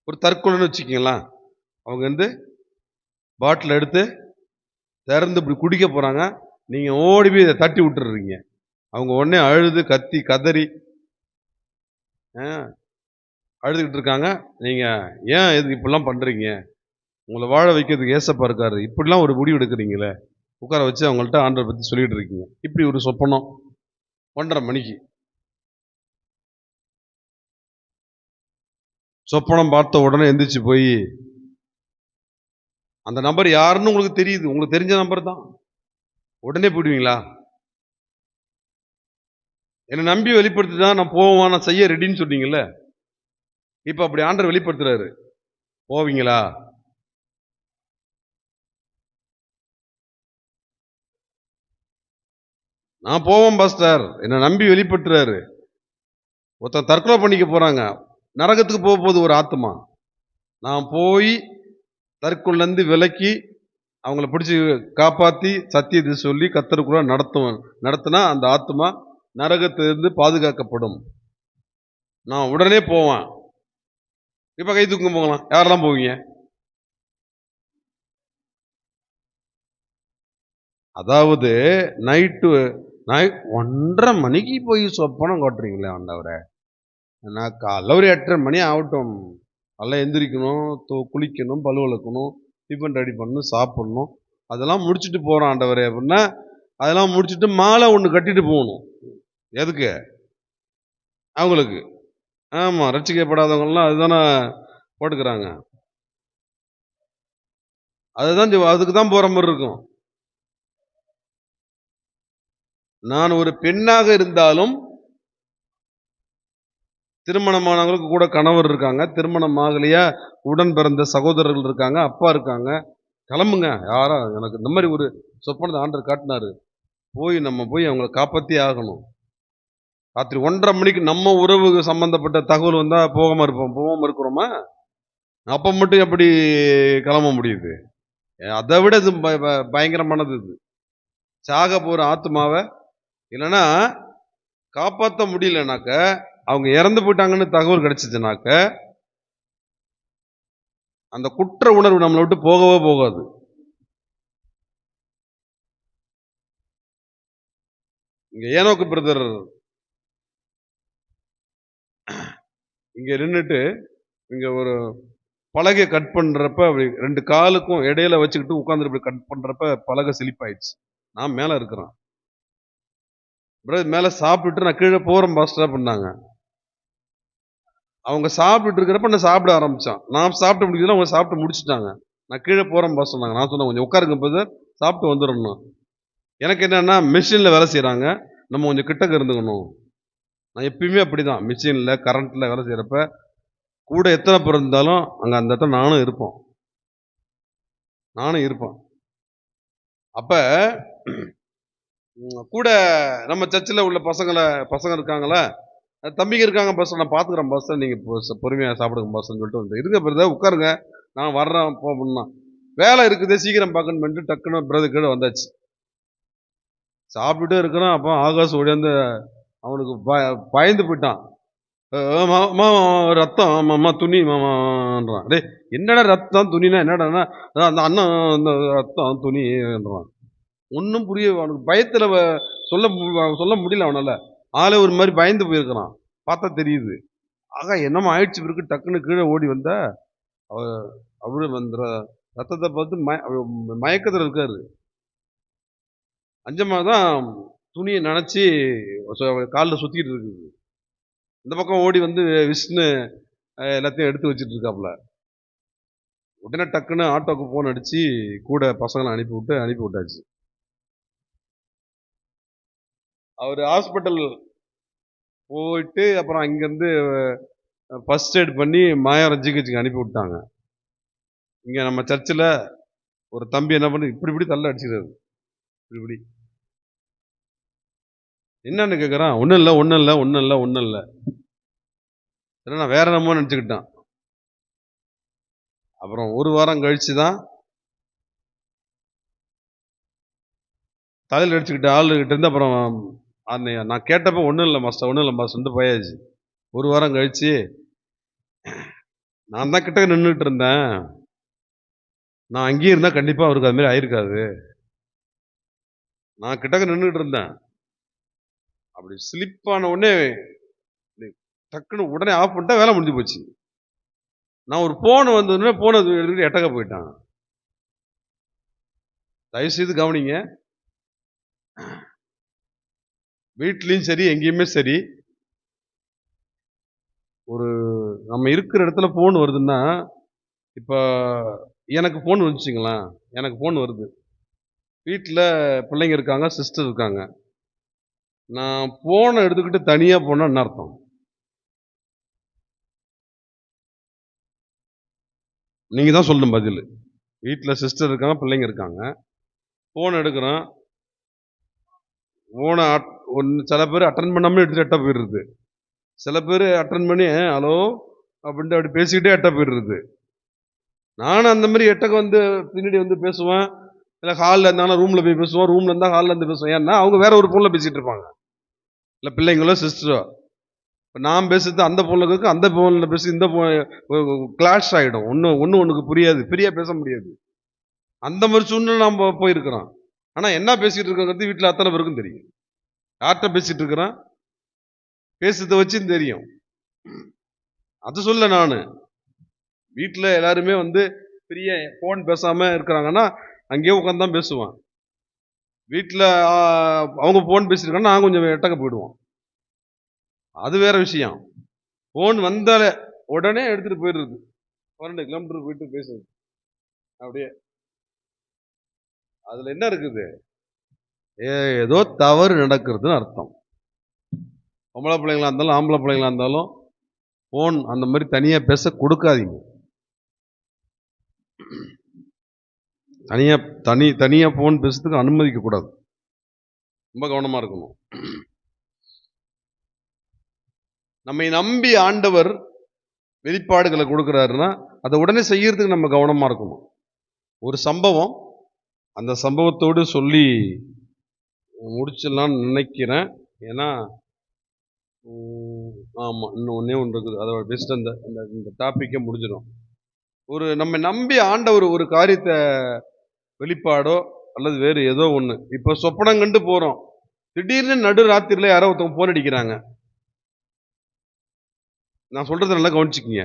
ஒரு தற்கொலைன்னு வச்சுக்கீங்களா, அவங்க வந்து பாட்டில் எடுத்து திறந்து இப்படி குடிக்க போறாங்க, நீங்க ஓடி போய் இதை தட்டி விட்டுறீங்க, அவங்க உடனே அழுது கத்தி கதறி அழுதுகிட்டு இருக்காங்க. நீங்க ஏன் எதுக்கு இப்படிலாம் பண்றீங்க, உங்களை வாழ வைக்கிறதுக்கு ஏசப்பா இருக்காரு, இப்படிலாம் ஒரு முடிவு எடுக்கிறீங்களே, உட்கார வச்சு அவங்கள்ட்ட ஆண்டவரை பத்தி சொல்லிட்டு இருக்கீங்க. இப்படி ஒரு சொப்பனம் 1:30 மணிக்கு. சொப்பனம் பார்த்த உடனே எந்திரிச்சு போய் அந்த நம்பர் யாருன்னு உங்களுக்கு தெரியுது, உங்களுக்கு தெரிஞ்ச நம்பர் தான், உடனே போயிடுவீங்களா? என்னை நம்பி வெளிப்படுத்திதான் நான் போவேன், நான் செய்ய ரெடின்னு சொன்னீங்கல்ல, இப்ப அப்படி ஆண்டவர் வெளிப்படுத்துறாரு, போவீங்களா? நான் போவேன் பாஸ்டர், என்னை நம்பி வெளிப்படுத்துறாரு. ஒருத்தன் தற்கொலை பண்ணிக்க போறாங்க, நரகத்துக்கு போக போகுது ஒரு ஆத்மா, நான் போய் தற்கொலைந்து விலக்கி அவங்கள பிடிச்சி காப்பாத்தி சத்தியத்தை சொல்லி கர்த்தருக்குள்ள நடத்தினா அந்த ஆத்மா நரகத்திலிருந்து பாதுகாக்கப்படும். நான் உடனே போவேன். இப்ப கை தூக்கம் போகலாம், யாரெல்லாம் போவீங்க? அதாவது நைட்டு 1:30 மணிக்கு போய் சொப்பனம் காட்டுறீங்களே ஆண்டவரே, நான் காலைல ஒரு 8:30 மணி ஆகட்டும், அதெல்லாம் எந்திரிக்கணும், குளிக்கணும், பல் விளக்கணும், டிஃபன் ரெடி பண்ணணும், சாப்பிடணும். அதெல்லாம் முடிச்சுட்டு போகிறோம் ஆண்டவரே அப்படின்னா, அதெல்லாம் முடிச்சுட்டு மாலை ஒன்று கட்டிட்டு போகணும். எதுக்கு? அவங்களுக்கு. ஆமாம், ரட்சிக்கப்படாதவங்கலாம் அதுதானே போட்டுக்கிறாங்க. அதுக்கு தான் போகிற மாதிரி இருக்கும். நான் ஒரு பெண்ணாக இருந்தாலும் திருமணமானவங்களுக்கு கூட கணவர் இருக்காங்க, திருமணம் ஆகலையா உடன் பிறந்த சகோதரர்கள் இருக்காங்க, அப்பா இருக்காங்க. கிளம்புங்க, யாரா எனக்கு இந்த மாதிரி ஒரு சொப்பனத்தை ஆண்டவர் காட்டினாரு. நம்ம போய் அவங்கள காப்பாற்றி ஆகணும். ராத்திரி 1:30 மணிக்கு நம்ம உறவு சம்பந்தப்பட்ட தகவல் வந்தா போகாம இருக்கிறோமா? அப்ப மட்டும் எப்படி கிளம்ப முடியுது? அதை விட இது பயங்கரமானது. இது சாக போற ஆத்மாவை இல்லைன்னா காப்பாற்ற முடியலனாக்க, அவங்க இறந்து போயிட்டாங்கன்னு தகவல் கிடைச்சிச்சுனாக்க, அந்த குற்ற உணர்வு நம்மளை விட்டு போகவே போகாது. இங்க ஏனோக்கு பிரதர் இங்க நின்றுட்டு இங்க ஒரு பலகை கட் பண்றப்ப ரெண்டு காலுக்கும் இடையில வச்சுக்கிட்டு உட்கார்ந்து இப்படி கட் பண்றப்ப பலகை சிலிப்பாயிடுச்சு. நான் மேல இருக்கிறேன். பிரதர் மேல சாப்பிட்டுட்டு நான் கீழே போறேன் பாஸ்டர் பண்ணாங்க. அவங்க சாப்பிட்டுட்டு இருக்கிறப்ப நான் சாப்பிட ஆரம்பிச்சான். நான் சாப்பிட்டு முடிக்கல, அவங்க சாப்பிட்டு முடிச்சுட்டாங்க. நான் கீழே போறேன் பாஸ் சொன்னாங்க. நான் சொன்னேன் கொஞ்சம் உட்காருங்க பிரதர், சாப்பிட்டு வந்துடணும். எனக்கு என்னன்னா மிஷினில் வேலை செய்கிறாங்க, நம்ம கொஞ்சம் கிட்டக்க இருந்துக்கணும். நான் எப்பயுமே அப்படிதான், மிஷினில் கரண்ட்டில் வேலை செய்கிறப்ப கூட எத்தனை பேர் இருந்தாலும் அங்கே அந்த இடத்துல நானும் இருப்பேன். அப்போ கூட நம்ம சர்ச்சில் உள்ள பசங்க இருக்காங்களா, தம்பிங்க இருக்காங்க பஸ், நான் பார்த்துக்கிறேன் பஸ், நீங்கள் பொறுமையாக சாப்பிடுங்க பஸ்ன்னு சொல்லிட்டு வந்து இருங்க பிரதர் உட்காருங்க, நான் வர்றேன் போகணும்னா வேலை இருக்குது சீக்கிரம் பார்க்கணும் பண்ணிட்டு டக்குன்னு பிரதர் கீழே வந்தாச்சு. சாப்பிட்டுட்டே இருக்கிறான். அப்போ ஆகாஷ் ஓடியாந்து அவனுக்கு பயந்து போயிட்டான். ரத்தம் மாமா துணி மாமான்றான். டே என்னடா ரத்தம் துணினா என்னடான்னா அந்த அண்ணன் அந்த ரத்தம் துணின்றான். ஒன்றும் புரிய அவனுக்கு பயத்தில் சொல்ல முடியல அவனால. ஆளே ஒரு மாதிரி பயந்து போயிருக்கிறான். பார்த்தா தெரியுது. ஆகா என்னமோ ஆயிடுச்சு பிறகு டக்குன்னு கீழே ஓடி வந்த அவரு வந்து ரத்தத்தை பார்த்து மயக்கத்தில் இருக்காரு. அஞ்சமா தான் துணியை நினச்சி காலில் சுற்றிக்கிட்டு இருக்குது. இந்த பக்கம் ஓடி வந்து விஷ்ணு எல்லாத்தையும் எடுத்து வச்சுட்டு இருக்காப்புல. உடனே டக்குன்னு ஆட்டோக்கு ஃபோன் அடித்து கூட பசங்களை அனுப்பி விட்டாச்சு. அவர் ஹாஸ்பிட்டல் போயிட்டு அப்புறம் அங்கேருந்து ஃபர்ஸ்ட் எய்ட் பண்ணி மாயாரம் ஜிஹெச்சுக்கு அனுப்பி விட்டாங்க. இங்கே நம்ம சர்ச்சில் ஒரு தம்பி என்ன பண்ணி இப்படி தள்ள அடிச்சுக்கிறாரு. இப்படி என்னன்னு கேட்குறான். ஒன்றும் இல்லை நான் வேற என்னமோ நினச்சிக்கிட்டான். அப்புறம் ஒரு வாரம் கழிச்சு தான் தலையில் அடிச்சுக்கிட்ட ஆளுகிட்ட இருந்து அப்புறம் நான் கேட்டப்போ ஒன்றும் இல்லை மாஸ்டர் போயாச்சு. ஒரு வாரம் கழிச்சு நான் தான் கிட்ட நின்றுட்டு இருந்தேன், நான் அங்கேயே இருந்தால் கண்டிப்பாக அவருக்கு அது மாதிரி ஆயிருக்காது. நான் கிட்டக்க நின்றுட்டு இருந்தேன், அப்படி ஸ்லிப்பான உடனே டக்குன்னு உடனே ஆஃப் பண்ணிட்டா வேலை முடிஞ்சு போச்சு. நான் ஒரு போன் வந்ததுன்னு போனை எடுத்துக்கிட்டு எட்டக்க போயிட்டான். தயவுசெய்து கவனிங்க, வீட்லேயும் சரி எங்கேயுமே சரி, ஒரு நம்ம இருக்கிற இடத்துல ஃபோன் வருதுன்னா, இப்போ எனக்கு ஃபோன் வந்துச்சுங்களேன், எனக்கு ஃபோன் வருது, வீட்டில் பிள்ளைங்க இருக்காங்க, சிஸ்டர் இருக்காங்க, நான் ஃபோனை எடுத்துக்கிட்டு தனியாக போனால் என்ன அர்த்தம்? நீங்கள் தான் சொல்லணும் பதில். வீட்டில் சிஸ்டர் இருக்காங்க, பிள்ளைங்க இருக்காங்க, ஃபோன் எடுக்கிறேன், ஃபோனை சில பேர் அட்டன் பண்ணாமல் எடுத்துகிட்டு எட்ட போயிடுறது, சில பேர் அட்டன் பண்ணி ஹலோ அப்படின்ட்டு அப்படி பேசிக்கிட்டே எட்ட போயிடுறது. நானும் அந்த மாதிரி எட்டக்க வந்து பின்னாடி வந்து பேசுவேன், இல்லை ஹாலில் இருந்தாலும் ரூமில் போய் பேசுவோம், ரூமில் இருந்தால் ஹாலில் இருந்து பேசுவேன். ஏன்னா அவங்க வேற ஒரு ஃபோனில் பேசிகிட்டு இருப்பாங்க, இல்லை பிள்ளைங்களோ சிஸ்டரோ. இப்போ நான் பேசுறது அந்த ஃபோனில் இருக்கு, அந்த ஃபோனில் பேசி இந்த கிளாஷ் ஆகிடும், ஒன்றுக்கு புரியாது, பேச முடியாது. அந்த மாதிரி சூழ்நிலை நம்ம போயிருக்கிறோம். ஆனால் என்ன பேசிகிட்டு இருக்கிறது வீட்டில் அத்தனை பேருக்கும் தெரியும். யார்கிட்ட பேசிகிட்டு இருக்கிறான், பேசுறத வச்சுன்னு தெரியும். அது சொல்ல நான் வீட்டில் எல்லாருமே வந்து பெரிய ஃபோன் பேசாமல் இருக்கிறாங்கன்னா அங்கேயே உட்காந்து தான் பேசுவான். வீட்டில் அவங்க ஃபோன் பேசியிருக்காங்கன்னா நான் கொஞ்சம் எட்டக்க போயிடுவோம். அது வேற விஷயம். ஃபோன் வந்தாலே உடனே எடுத்துட்டு போயிடுறது. 12 கிலோமீட்டர் போயிட்டு பேசுறது அப்படியே. அதுல என்ன இருக்குது? ஏதோ தவறு நடக்கிறதுன்னு அர்த்தம். பொம்பளை பிள்ளைங்களா இருந்தாலும் ஆம்பளை பிள்ளைங்களா இருந்தாலும் ஃபோன் அந்த மாதிரி தனியா பேச கொடுக்காதீங்க. தனியா ஃபோன் பேசுறதுக்கு அனுமதிக்க கூடாது. ரொம்ப கவனமா இருக்கணும். நம்மை நம்பி ஆண்டவர் வெளிப்பாடுகளை கொடுக்கிறாருன்னா அதை உடனே செய்யறதுக்கு நம்ம கவனமா இருக்கணும். ஒரு சம்பவம், அந்த சம்பவத்தோடு சொல்லி முடிச்சிடலாம்னு நினைக்கிறேன். ஏன்னா ஆமா, இன்னும் ஒன்னே ஒன்று இருக்குது. அதோட பெஸ்ட் இந்த டாபிக்கை முடிஞ்சிடும். நம்ம நம்பி ஆண்டவர் ஒரு காரியத்தை வெளிப்பாடோ அல்லது வேறு ஏதோ ஒண்ணு, இப்ப சொப்பனம் கண்டு போறோம், திடீர்னு நடு ராத்திரில யாரோ ஒருத்தவங்க போன் அடிக்கிறாங்க. நான் சொல்றதை நல்லா கவனிச்சுக்கீங்க.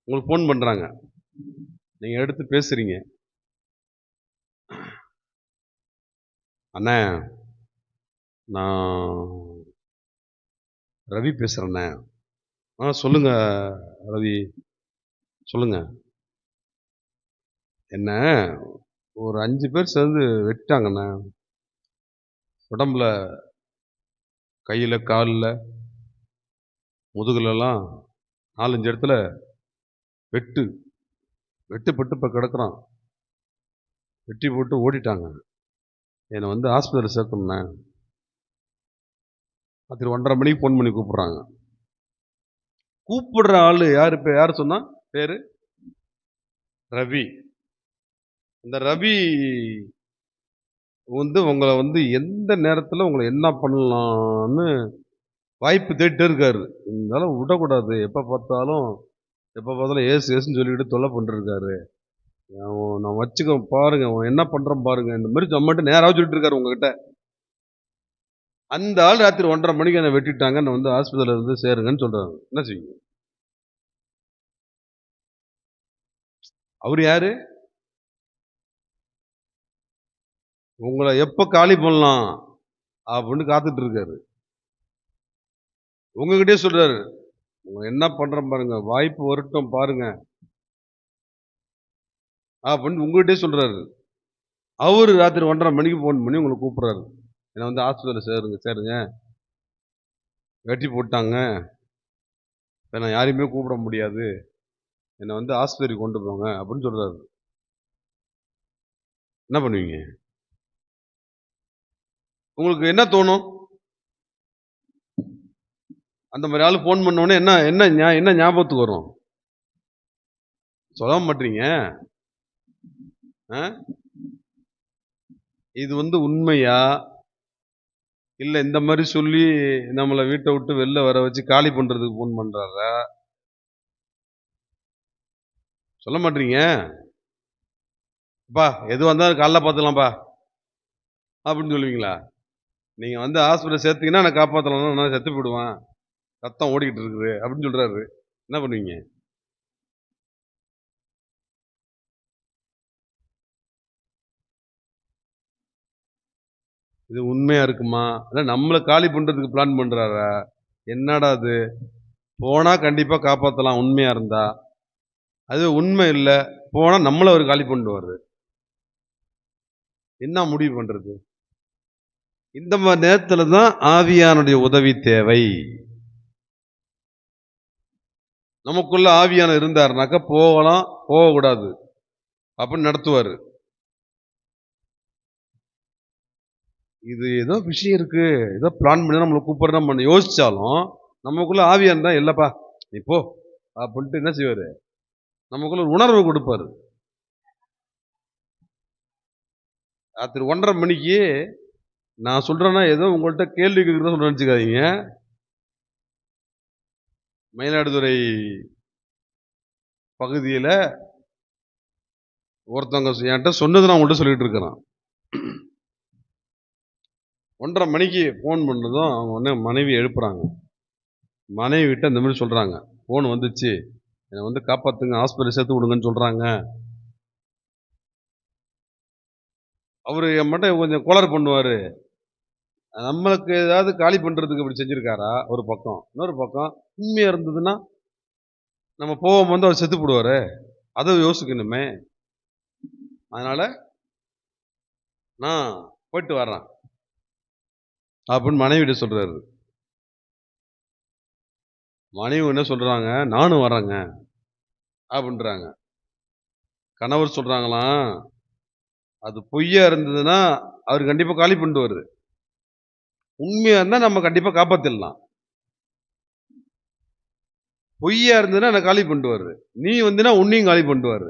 உங்களுக்கு போன் பண்றாங்க, நீங்க எடுத்து பேசுறீங்க. அண்ணே, நான் ரவி பேசுறேண்ணே. சொல்லுங்க ரவி, சொல்லுங்க. என்ன ஒரு 5 பேர் சேர்ந்து வெட்டாங்கண்ணே. உடம்புல, கையில, காலில், முதுகுலெல்லாம் 4-5 இடத்துல வெட்டுப்பட்டு இப்போ கிடக்குறான். வெட்டி போட்டு ஓடிட்டாங்க. என்னை வந்து ஹாஸ்பிட்டலில் சேர்க்கணுண்ணே. ராத்திரி 1:30 மணிக்கு ஃபோன் பண்ணி கூப்பிட்றாங்க. கூப்பிடுற ஆளு யாரு? இப்போ யார் சொன்னா பேரு? ரவி. இந்த ரவி வந்து உங்களை வந்து எந்த நேரத்தில் உங்களை என்ன பண்ணலான்னு வாய்ப்பு தேடிட்டே இருக்காரு. இருந்தாலும் விடக்கூடாது. எப்போ பார்த்தாலும் ஏசுன்னு சொல்லிட்டு தொல்லை பண்ணிருக்காரு. நான் வச்சுக்க பாருங்க, அவன் என்ன பண்றான் பாருங்க, இந்த மாதிரி நம்மகிட்ட நேராக சொல்லிட்டு இருக்காரு உங்ககிட்ட. அந்த ஆள் ராத்திரி 1:30 மணிக்கு என்னை வெட்டிட்டாங்க, நான் வந்து ஹாஸ்பிட்டலில் இருந்து சேருங்கன்னு சொல்றாரு. என்ன செய்வீங்க? அவர் யாரு? உங்களை எப்ப காலி பண்ணலாம் அப்படின்னு காத்துட்டு இருக்காரு. உங்ககிட்டே சொல்றாரு, என்ன பண்றேன் பாருங்க, வாய்ப்பு வரட்டும் பாருங்க அப்படின்னு உங்ககிட்டே சொல்றாரு. அவரு ராத்திரி 1:30 மணிக்கு போன் பண்ணி உங்களை கூப்பிடுறாரு. என்னை வந்து ஹாஸ்பிட்டலில் சேருங்க, வெட்டி போட்டாங்க, நான் யாரையுமே கூப்பிட முடியாது, என்னை வந்து ஆஸ்பத்திரி கொண்டு போங்க அப்படின்னு சொல்றாரு. என்ன பண்ணுவீங்க? உங்களுக்கு என்ன தோணும்? அந்த மாதிரி ஆளு போன் பண்ண என்ன என்ன ஞாபகத்துக்கு வரும்? சொல்ல மாட்டீங்க. இது வந்து உண்மையா இல்ல இந்த மாதிரி சொல்லி நம்மளை வீட்டை விட்டு வெளில வர வச்சு காலி பண்றதுக்கு போன் பண்றாரா? சொல்ல மாட்டீங்க. அப்பா எது வந்தாலும் காலைல பார்த்துக்கலாம்ப்பா அப்படின்னு சொல்லுவீங்களா? நீங்க வந்து ஹாஸ்பிட்டல் சேர்த்தீங்கன்னா நான் காப்பாற்றலாம், நான் செத்து போயிடுவேன், ரத்தம் ஓடிக்கிட்டு இருக்குது அப்படின்னு சொல்றாரு. என்ன பண்ணுவீங்க? இது உண்மையா இருக்குமா? இல்ல நம்மளை காலி பண்றதுக்கு பிளான் பண்றாரா? என்னடா அது? போனா கண்டிப்பா காப்பாற்றலாம் உண்மையா இருந்தா. அது உண்மை இல்ல, போனா நம்மள அவர் காலி பண்ணுவாரு. என்ன முடிவு பண்றது? இந்த மாதிரி நேரத்துல தான் ஆவியானுடைய உதவி தேவை. நமக்குள்ள ஆவியான இருந்தாருனாக்கா போகலாம், போகக்கூடாது அப்படின்னு நடத்துவாரு. இது ஏதோ விஷயம் இருக்கு, ஏதோ பிளான் பண்ணி நம்மளை கூப்பிடுற நம்ம யோசிச்சாலும் நமக்குள்ள ஆவியான் தான் இல்லப்பா நீ போ அப்படின்ட்டு என்ன செய்வாரு? நமக்குள்ள ஒரு உணர்வு கொடுப்பாரு. ராத்திரி 1:30 மணிக்கு நான் சொல்றேன்னா ஏதோ உங்கள்கிட்ட கேள்வி கேட்கறத சொல்ல நினைச்சுக்காதீங்க. மயிலாடுதுறை பகுதியில் ஒருத்தவங்க என்கிட்ட சொன்னது நான் உங்கள்கிட்ட சொல்லிட்டு இருக்கிறேன். 1:30 மணிக்கு ஃபோன் பண்ணதும் அவங்க உடனே மனைவி எழுப்புறாங்க. மனைவி விட்டு அந்த மாதிரி சொல்றாங்க, ஃபோன் வந்துச்சு, என்னை காப்பாத்துங்க, ஹாஸ்பிட்டல் சேர்த்து விடுங்கன்னு சொல்றாங்க. அவரு என் மட்டும் கொஞ்சம் கோளாறு பண்ணுவாரு. நம்மளுக்கு ஏதாவது காலி பண்றதுக்கு இப்படி செஞ்சிருக்காரா ஒரு பக்கம். இன்னொரு பக்கம் உண்மையா இருந்ததுன்னா நம்ம போகும்போது அவர் செத்து போடுவாரு. அதை யோசிக்கணுமே. அதனால நான் போயிட்டு வர்றேன் அப்படின்னு மனைவிட்ட சொல்றாரு. மனைவி என்ன சொல்றாங்க, நானும் வர்றேங்க அப்படின்றாங்க. கணவர் சொல்றாங்களாம், அது பொய்யா இருந்ததுன்னா அவர் கண்டிப்பா காலி பண்ணிடுவாரு. உண்மையா இருந்தா நம்ம கண்டிப்பா காப்பாத்திடலாம். பொய்யா இருந்ததுன்னா என்ன காலி பண்ணிடுவாரு. நீ வந்தீன்னா உன்னையும் காலி பண்ணிடுவாரு.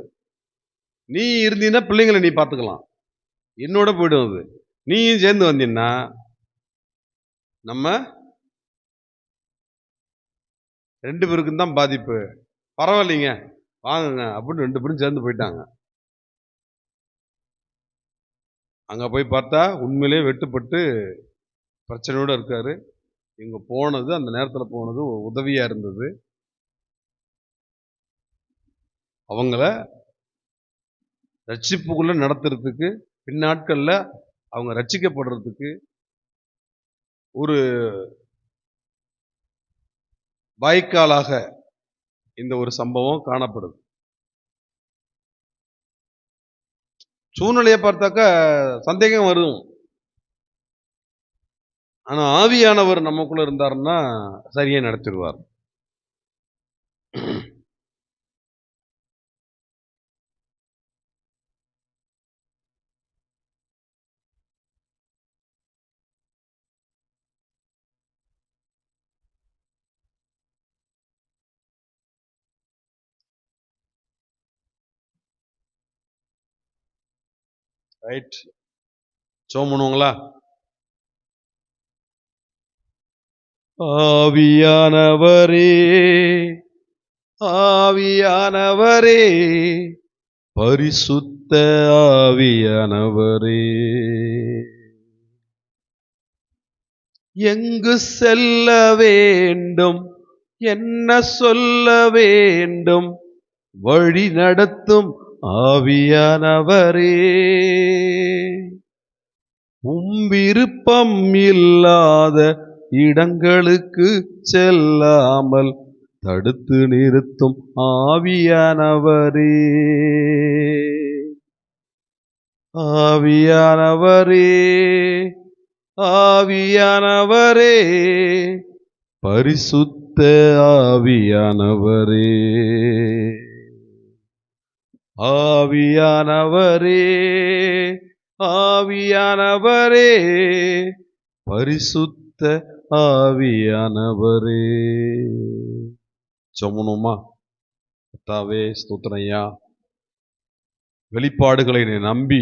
நீ இருந்தீன்னா பிள்ளைங்களை நீ பார்த்துக்கலாம். என்னோட போயிடும் அது. நீயும் சேர்ந்து வந்தீங்கன்னா நம்ம 2 பேருக்கும் தான் பாதிப்பு. பரவாயில்லைங்க வாங்குங்க அப்படின்னு 2 பேரும் சேர்ந்து போயிட்டாங்க. அங்க போய் பார்த்தா உண்மையிலே வெட்டுப்பட்டு பிரச்சனையோட இருக்காரு. இவங்க போனது, அந்த நேரத்துல போனது உதவியா இருந்தது. அவங்கள ரட்சிப்புக்குள்ள நடத்துறதுக்கு, பின்னாட்கள்ல அவங்க ரட்சிக்கப்படுறதுக்கு ஒரு வாய்க்காலாக இந்த ஒரு சம்பவம் காணப்படுது. சூழ்நிலையை பார்த்தாக்கா சந்தேகம் வரும். ஆனா ஆவியானவர் நமக்குள்ள இருந்தாருன்னா சரியா நடத்திடுவார். ரைட். ஜெபம் பண்ணுவாங்களா? ஆவியானவரே, ஆவியானவரே, பரிசுத்த ஆவியானவரே, எங்கு செல்ல வேண்டும், என்ன சொல்ல வேண்டும், வழி நடத்தும் ஆவியானவரே, விருப்பம் இல்லாத இடங்களுக்கு செல்லாமல் தடுத்து நிறுத்தும் ஆவியானவரே, ஆவியானவரே, ஆவியானவரே, பரிசுத்த ஆவியானவரே, ஆவியானவரே, ஆவியானவரே, பரிசுத்த ஆவியானவரே. சொன்னோமா? கர்த்தாவே ஸ்தோத்திரையா, வெளிப்பாடுகளை என்னை நம்பி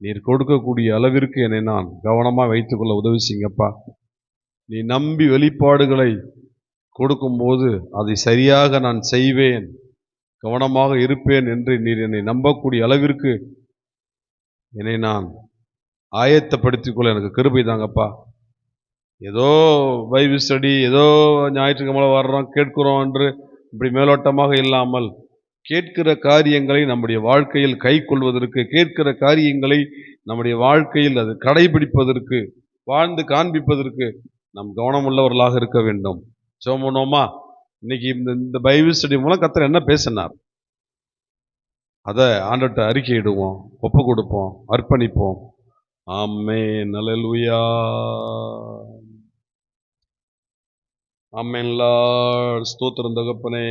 நீர் கொடுக்கக்கூடிய அளவிற்கு என்னை நான் கவனமாக வைத்துக்கொள்ள உதவி செய்யுங்கப்பா. நீ நம்பி வெளிப்பாடுகளை கொடுக்கும்போது அதை சரியாக நான் செய்வேன், கவனமாக இருப்பேன் என்று நீர் என்னை நம்பக்கூடிய அளவிற்கு என்னை நான் ஆயத்தப்படுத்திக் கொள்ள எனக்கு கிருபை தாங்கப்பா. ஏதோ பைபிள் ஸ்டடி, ஏதோ ஞாயிற்றுக்கிழமை வர்றோம் கேட்கிறோம் என்று இப்படி மேலோட்டமாக இல்லாமல் கேட்கிற காரியங்களை நம்முடைய வாழ்க்கையில் கை கொள்வதற்கு, கேட்கிற காரியங்களை நம்முடைய வாழ்க்கையில் அது கடைபிடிப்பதற்கு, வாழ்ந்து காண்பிப்பதற்கு நாம் கவனமுள்ளவர்களாக இருக்க வேண்டும். சோமனோமா, இன்னைக்கு இந்த பைபிள் ஸ்டடி மூலம் கர்த்தர் என்ன பேசினார் அதை ஆண்டவர்ட்ட அறிக்கையிடுவோம், ஒப்பு கொடுப்போம், அர்ப்பணிப்போம். ஆமென். அல்லேலூயா. ஆமென் லார்ட். ஸ்தோத்திரம் தகப்பனே.